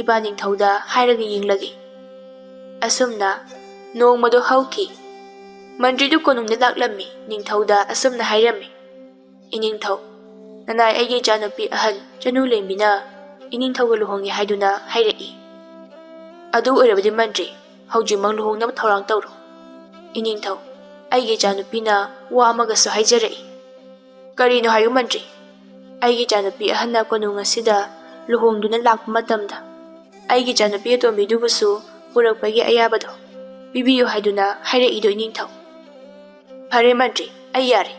ꯏꯄꯥ ꯅꯤꯡꯊꯧꯗ ꯍꯥꯏꯔꯒ ꯌꯦꯡꯂꯒꯦ ꯑꯁꯨꯝꯅ ꯅꯣꯡꯃꯗꯣ ꯍꯧꯈꯤ ꯃꯟꯇ꯭ꯔꯤꯗꯨ ꯀꯣꯅꯨꯡꯗ ꯂꯥꯛꯂꯝꯃꯤ ꯅꯤꯡꯊꯧꯗ ꯑꯁꯨꯝꯅ ꯍꯥꯏꯔꯝꯃꯤ ꯏꯅꯤꯡꯊꯧ ꯅꯅꯥꯏ ꯑꯩꯒꯤ ꯏꯆꯥꯅꯨꯄꯤ ꯑꯍꯟ ꯆꯅꯨ ꯂꯦꯝꯕꯤꯅ ꯏꯅꯤꯡꯊꯧꯒ ꯂꯨꯍꯣꯡꯒꯦ ꯍꯥꯏꯗꯨꯅ ꯍꯥꯏꯔꯛꯏ ꯑꯗꯨ ꯑꯣꯏꯔꯕꯗꯤ ꯃꯟꯇ꯭ꯔꯤ ꯍꯧꯖꯤꯛꯃꯛ ꯂꯨꯍꯣꯡꯅꯕ ꯊꯧꯔꯥꯡ ꯇꯧꯔꯣ ꯏꯅꯤꯡꯊꯧ ꯑꯩꯒꯤ ꯏꯆꯥꯅꯨꯄꯤꯅ ꯋꯥ ꯑꯃꯒꯁꯨ ꯍꯥꯏꯖꯔꯛꯏ ꯀꯔꯤꯅꯣ ꯍꯥꯏꯌꯨ ꯃꯟꯇ꯭ꯔꯤ ꯑꯩꯒꯤ ꯏꯆꯥꯅꯨꯄꯤ ꯑꯍꯟꯅ ꯀꯣꯅꯨꯡ ꯑꯁꯤꯗ ꯂꯨꯍꯣꯡꯗꯨꯅ ꯂꯥꯛꯄ ꯃꯇꯝꯗ ꯑꯩꯒꯤ ꯏꯆꯥꯅꯨꯄꯤ ꯑꯇꯣꯝꯕꯤꯗꯨꯕꯨꯁꯨ ꯄꯨꯔꯛꯄꯒꯤ ꯑꯌꯥꯕꯗꯣ ꯄꯤꯕꯤꯌꯨ ꯍꯥꯏꯗꯨꯅ ꯍꯥꯏꯔꯛꯏꯗꯣ ꯏꯅꯤꯡꯊꯧ ꯐꯔꯦ ꯃꯟꯇ꯭ꯔꯤ ꯑꯩ ꯌꯥꯔꯦ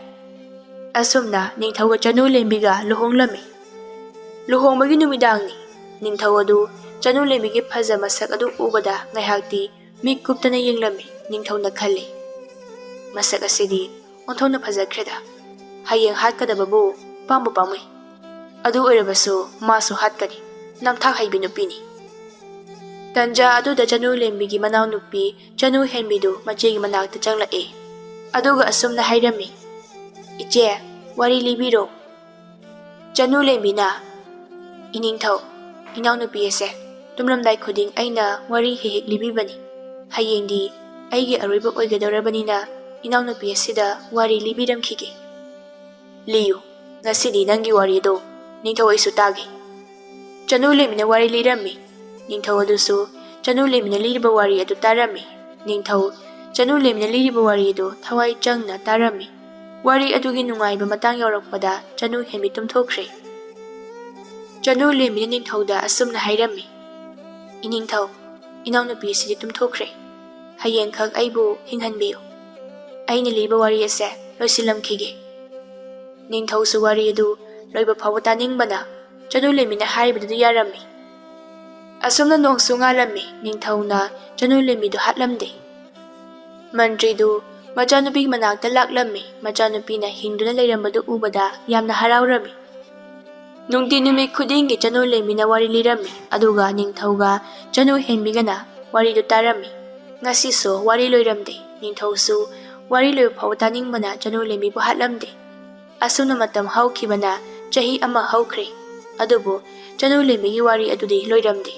ꯑꯁꯨꯝꯅ ꯅꯤꯡꯊꯧꯒ ꯆꯅꯨ ꯂꯦꯝꯕꯤꯒ ꯂꯨꯍꯣꯡꯂꯝꯃꯤ ꯂꯨꯍꯣꯡꯕꯒꯤ ꯅꯨꯃꯤꯗꯥꯡꯅꯤ ꯅꯤꯡꯊꯧ ꯑꯗꯨ ꯆꯅꯨ ꯂꯦꯝꯕꯤꯒꯤ ꯐꯖ ꯃꯁꯛ ꯑꯗꯨ ꯎꯕꯗ ꯉꯥꯏꯍꯥꯛꯇꯤ ꯃꯤꯠ ꯀꯨꯞꯇꯅ ꯌꯦꯡꯂꯝꯃꯤ ꯅꯤꯡꯊꯧꯅ ꯈꯜꯂꯤ ꯃꯁꯛ ꯑꯁꯤꯗꯤ ꯑꯣꯟꯊꯣꯛꯅ ꯐꯖꯈ꯭ꯔꯦꯗ ꯍꯌꯦꯡ ꯍꯥꯠꯀꯗꯕꯕꯨ ꯄꯥꯝꯕꯨ ꯄꯥꯝꯃꯨꯏ ꯑꯗꯨ ꯑꯣꯏꯔꯕꯁꯨ ꯃꯥꯁꯨ ꯍꯥꯠꯀꯅꯤ ꯅꯝꯊꯥꯛ ꯍꯩꯕꯤ ꯅꯨꯄꯤꯅꯤ ꯇꯟꯖꯥ ꯑꯗꯨꯗ ꯆꯅꯨ ꯂꯦꯝꯕꯤꯒꯤ ꯃꯅꯥꯎꯅꯨꯄꯤ ꯆꯅꯨ ꯍꯦꯟꯕꯤꯗꯨ ꯃꯆꯦꯒꯤ ꯃꯅꯥꯛꯇ ꯆꯪꯂꯛꯏ ꯑꯗꯨꯒ ꯑꯁꯨꯝꯅ ꯍꯥꯏꯔꯝꯃꯤ ꯏꯆꯦ ꯋꯥꯔꯤ ꯂꯤꯕꯤꯔꯣ ꯆꯅꯨ ꯂꯦꯝꯕꯤꯅ ꯏꯅꯤꯡꯊꯧ ꯏꯅꯥꯎꯅꯨꯄꯤ ꯑꯁꯦ ꯇꯨꯝꯂꯝꯗꯥꯏ ꯈꯨꯗꯤꯡ ꯑꯩꯅ ꯋꯥꯔꯤ ꯍꯦꯛ ꯍꯦꯛ ꯂꯤꯕꯤꯕꯅꯤ ꯍꯌꯦꯡꯗꯤ ꯑꯩꯒꯤ ꯑꯔꯣꯏꯕ ꯑꯣꯏꯒꯗꯧꯔꯕꯅꯤꯅ ꯏꯅꯥꯎꯅꯨꯄꯤ ꯑꯁꯤꯗ ꯋꯥꯔꯤ ꯂꯤꯕꯤꯔꯝꯈꯤꯒꯦ ꯂꯤꯌꯨ ꯉꯁꯤꯗꯤ ꯅꯪꯒꯤ ꯋꯥꯔꯤꯗꯣ ꯅꯤꯡꯊꯧ ꯑꯩꯁꯨ ꯇꯥꯒꯦ ꯆꯅꯨ ꯂꯦꯝꯕꯤꯅ ꯋꯥꯔꯤ ꯂꯤꯔꯝꯃꯤ ꯅꯤꯡꯊꯧ ꯑꯗꯨꯁꯨ ꯆꯅꯨ ꯂꯦꯝꯕꯤꯅ ꯂꯤꯔꯤꯕ ꯋꯥꯔꯤ ꯑꯗꯨ ꯇꯥꯔꯝꯃꯤ ꯅꯤꯡꯊꯧ ꯆꯅꯨ ꯂꯦꯝꯕꯤꯅ ꯂꯤꯔꯤꯕ ꯋꯥꯔꯤ ꯑꯗꯨ ꯊꯋꯥꯏ ꯆꯪꯅ ꯇꯥꯔꯝꯃꯤ ꯋꯥꯔꯤ ꯑꯗꯨꯒꯤ ꯅꯨꯡꯉꯥꯏꯕ ꯃꯇꯥꯡ ꯌꯧꯔꯛꯄꯗ ꯆꯅꯨ ꯍꯦꯟꯕꯤ ꯇꯨꯝꯊꯣꯛꯈ꯭ꯔꯦ ꯆꯅꯨ ꯂꯦꯝꯕꯤꯅ ꯅꯤꯡꯊꯧꯗ ꯑꯁꯨꯝꯅ ꯍꯥꯏꯔꯝꯃꯤ ꯏꯅꯤꯡꯊꯧ ꯏꯅꯥꯎꯅꯨꯄꯤ ꯑꯁꯤꯗꯤ ꯇꯨꯝꯊꯣꯛꯈ꯭ꯔꯦ ꯍꯌꯦꯡꯈꯛ ꯑꯩꯕꯨ ꯍꯤꯡꯍꯟꯕꯤꯌꯨ ꯑꯩꯅ ꯂꯤꯕ ꯋꯥꯔꯤ ꯑꯁꯦ ꯂꯣꯏꯁꯤꯜꯂꯝꯈꯤꯒꯦ ꯅꯤꯡꯊꯧꯁꯨ ꯋꯥꯔꯤ ꯑꯗꯨ ꯂꯣꯏꯕ ꯐꯥꯎꯕ ꯇꯥꯅꯤꯡꯕꯅ ꯆꯅꯨ ꯂꯦꯝꯕꯤꯅ ꯍꯥꯏꯔꯤꯕꯗꯨꯗ ꯌꯥꯔꯝꯃꯤ ꯑꯁꯨꯝꯅ ꯅꯣꯡꯁꯨ ꯉꯥꯜꯂꯝꯃꯤ ꯅꯤꯡꯊꯧꯅ ꯆꯅꯨ ꯂꯦꯝꯕꯤꯗꯨ ꯍꯥꯠꯂꯝꯗꯦ ꯃꯟꯇ꯭ꯔꯤꯗꯨ ꯃꯆꯥꯅꯨꯄꯤꯒꯤ ꯃꯅꯥꯛꯇ ꯂꯥꯛꯂꯝꯃꯤ ꯃꯆꯥꯅꯨꯄꯤꯅ ꯍꯤꯡꯗꯨꯅ ꯂꯩꯔꯝꯕꯗꯨ ꯎꯕꯗ ꯌꯥꯝꯅ ꯍꯔꯥꯎꯔꯝꯃꯤ ꯅꯨꯡꯇꯤ ꯅꯨꯃꯤꯠ ꯈꯨꯗꯤꯡꯒꯤ ꯆꯅꯨ ꯂꯦꯝꯕꯤꯅ ꯋꯥꯔꯤ ꯂꯤꯔꯝꯃꯤ ꯑꯗꯨꯒ ꯅꯤꯡꯊꯧꯒ ꯆꯅꯨ ꯍꯦꯟꯕꯤꯒꯅ ꯋꯥꯔꯤꯗꯨ ꯇꯥꯔꯝꯃꯤ ꯉꯁꯤꯁꯨ ꯋꯥꯔꯤ ꯂꯣꯏꯔꯝꯗꯦ ꯅꯤꯡꯊꯧꯁꯨ ꯋꯥꯔꯤ ꯂꯣꯏꯕ ꯐꯥꯎꯕ ꯇꯥꯅꯤꯡꯕꯅ ꯆꯅꯨ ꯂꯦꯝꯕꯤꯕꯨ ꯍꯥꯠꯂꯝꯗꯦ ꯑꯁꯨꯝꯅ ꯃꯇꯝ ꯍꯧꯈꯤꯕꯅ ꯆꯍꯤ ꯑꯃ ꯍꯧꯈ꯭ꯔꯦ ꯑꯗꯨꯕꯨ ꯆꯅꯨ ꯂꯦꯝꯕꯤꯒꯤ ꯋꯥꯔꯤ ꯑꯗꯨꯗꯤ ꯂꯣꯏꯔꯝꯗꯦ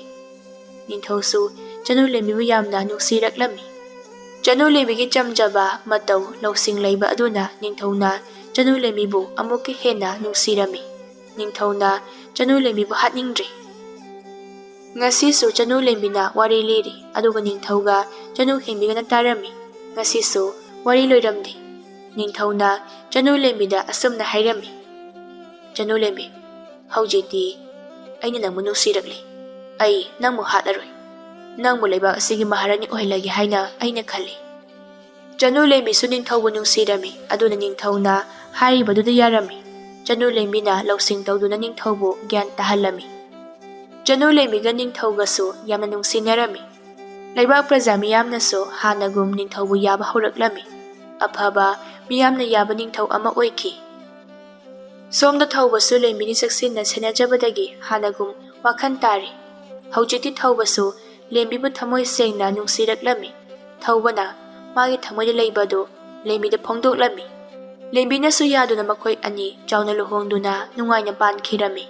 ꯅꯤꯡꯊꯧꯁꯨ ꯆꯅꯨ ꯂꯦꯝꯕꯤꯕꯨ ꯌꯥꯝꯅ ꯅꯨꯡꯁꯤꯔꯛꯂꯝꯃꯤ ꯆꯅꯨ ꯂꯦꯝꯕꯤꯒꯤ ꯆꯝꯖꯕ ꯃꯇꯧ ꯂꯧꯁꯤꯡ ꯂꯩꯕ ꯑꯗꯨꯅ ꯅꯤꯡꯊꯧꯅ ꯆꯅꯨ ꯂꯦꯝꯕꯤꯕꯨ ꯑꯃꯨꯛꯀ ꯍꯦꯟꯅ ꯅꯨꯡꯁꯤꯔꯝꯃꯤ ꯅꯤꯡꯊꯧꯅ ꯆꯅꯨ ꯂꯦꯝꯕꯤꯕꯨ ꯍꯥꯠꯅꯤꯡꯗ꯭ꯔꯤ ꯉꯁꯤꯁꯨ ꯆꯅꯨ ꯂꯦꯝꯕꯤꯅ ꯋꯥꯔꯤ ꯂꯤꯔꯤ ꯑꯗꯨꯒ ꯅꯤꯡꯊꯧꯒ ꯆꯅꯨ ꯍꯦꯟꯕꯤꯒꯅ ꯇꯥꯔꯝꯃꯤ ꯉꯁꯤꯁꯨ ꯋꯥꯔꯤ ꯂꯣꯏꯔꯝꯗꯦ ꯅꯤꯡꯊꯧꯅ ꯆꯅꯨ ꯂꯦꯝꯕꯤꯗ ꯑꯁꯨꯝꯅ ꯍꯥꯏꯔꯝꯃꯤ ꯆꯅꯨ ꯂꯦꯝꯕꯤ ꯍꯧꯖꯤꯛꯇꯤ ꯑꯩꯅ ꯅꯪꯕꯨ ꯅꯨꯡꯁꯤꯔꯛꯂꯤ ꯑꯩ ꯅꯪꯕꯨ ꯍꯥꯠꯂꯔꯣꯏ ꯅꯪꯕꯨ ꯂꯩꯕꯥꯛ ꯑꯁꯤꯒꯤ ꯃꯍꯥꯔꯥꯅꯤ ꯑꯣꯏꯍꯜꯂꯒꯦ ꯍꯥꯏꯅ ꯑꯩꯅ ꯈꯜꯂꯤ ꯆꯅꯨ ꯂꯦꯝꯕꯤꯁꯨ ꯅꯤꯡꯊꯧꯕꯨ ꯅꯨꯡꯁꯤꯔꯝꯃꯤ ꯑꯗꯨꯅ ꯅꯤꯡꯊꯧꯅ ꯍꯥꯏꯔꯤꯕꯗꯨꯗ ꯌꯥꯔꯝꯃꯤ ꯆꯅꯨ ꯂꯦꯝꯕꯤꯅ ꯂꯧꯁꯤꯡ ꯇꯧꯗꯨꯅ ꯅꯤꯡꯊꯧꯕꯨ ꯒ꯭ꯌꯥꯟ ꯇꯥꯍꯜꯂꯝꯃꯤ ꯆꯅꯨ ꯂꯦꯝꯕꯤꯒ ꯅꯤꯡꯊꯧꯒꯁꯨ ꯌꯥꯝꯅ ꯅꯨꯡꯁꯤꯅꯔꯝꯃꯤ ꯂꯩꯕꯥꯛ प्रꯖꯥ ꯃꯤꯌꯥꯝꯅꯁꯨ ꯍꯥꯟꯅꯒꯨꯝ ꯅꯤꯡꯊꯧꯕꯨ ꯌꯥꯕ ꯍꯧꯔꯛꯂꯝꯃꯤ ꯑꯐꯕ ꯃꯤꯌꯥꯝꯅ ꯌꯥꯕ ꯅꯤꯡꯊꯧ ꯑꯃ ꯑꯣꯏꯈꯤ ꯁꯣꯝꯗ ꯊꯧꯕꯁꯨ ꯂꯦꯝꯕꯤꯅꯤ ꯆꯦꯛꯁꯤꯟꯅ ꯁꯦꯟꯅꯖꯕꯗꯒꯤ ꯍꯥꯟꯅꯒꯨꯝ ꯋꯥꯈꯜ ꯇꯥꯔꯤ ꯍꯧꯖꯤꯛꯇꯤ ꯊꯧꯕꯁꯨ ꯂꯦꯝꯕꯤꯕꯨ ꯊꯃꯣꯏ ꯁꯦꯡꯅ ꯅꯨꯡꯁꯤꯔꯛꯂꯝꯃꯤ ꯊꯧꯕꯅ ꯃꯥꯒꯤ ꯊꯃꯣꯏꯗ ꯂꯩꯕꯗꯨ ꯂꯦꯝꯕꯤꯗ ꯐꯣꯡꯗꯣꯛꯂꯝꯃꯤ ꯂꯦꯝꯕꯤꯅꯁꯨ ꯌꯥꯗꯨꯅ ꯃꯈꯣꯏ ꯑꯅꯤ ꯆꯥꯎꯅ ꯂꯨꯍꯣꯡꯗꯨꯅ ꯅꯨꯡꯉꯥꯏꯅ ꯄꯥꯟꯈꯤꯔꯝꯃꯤ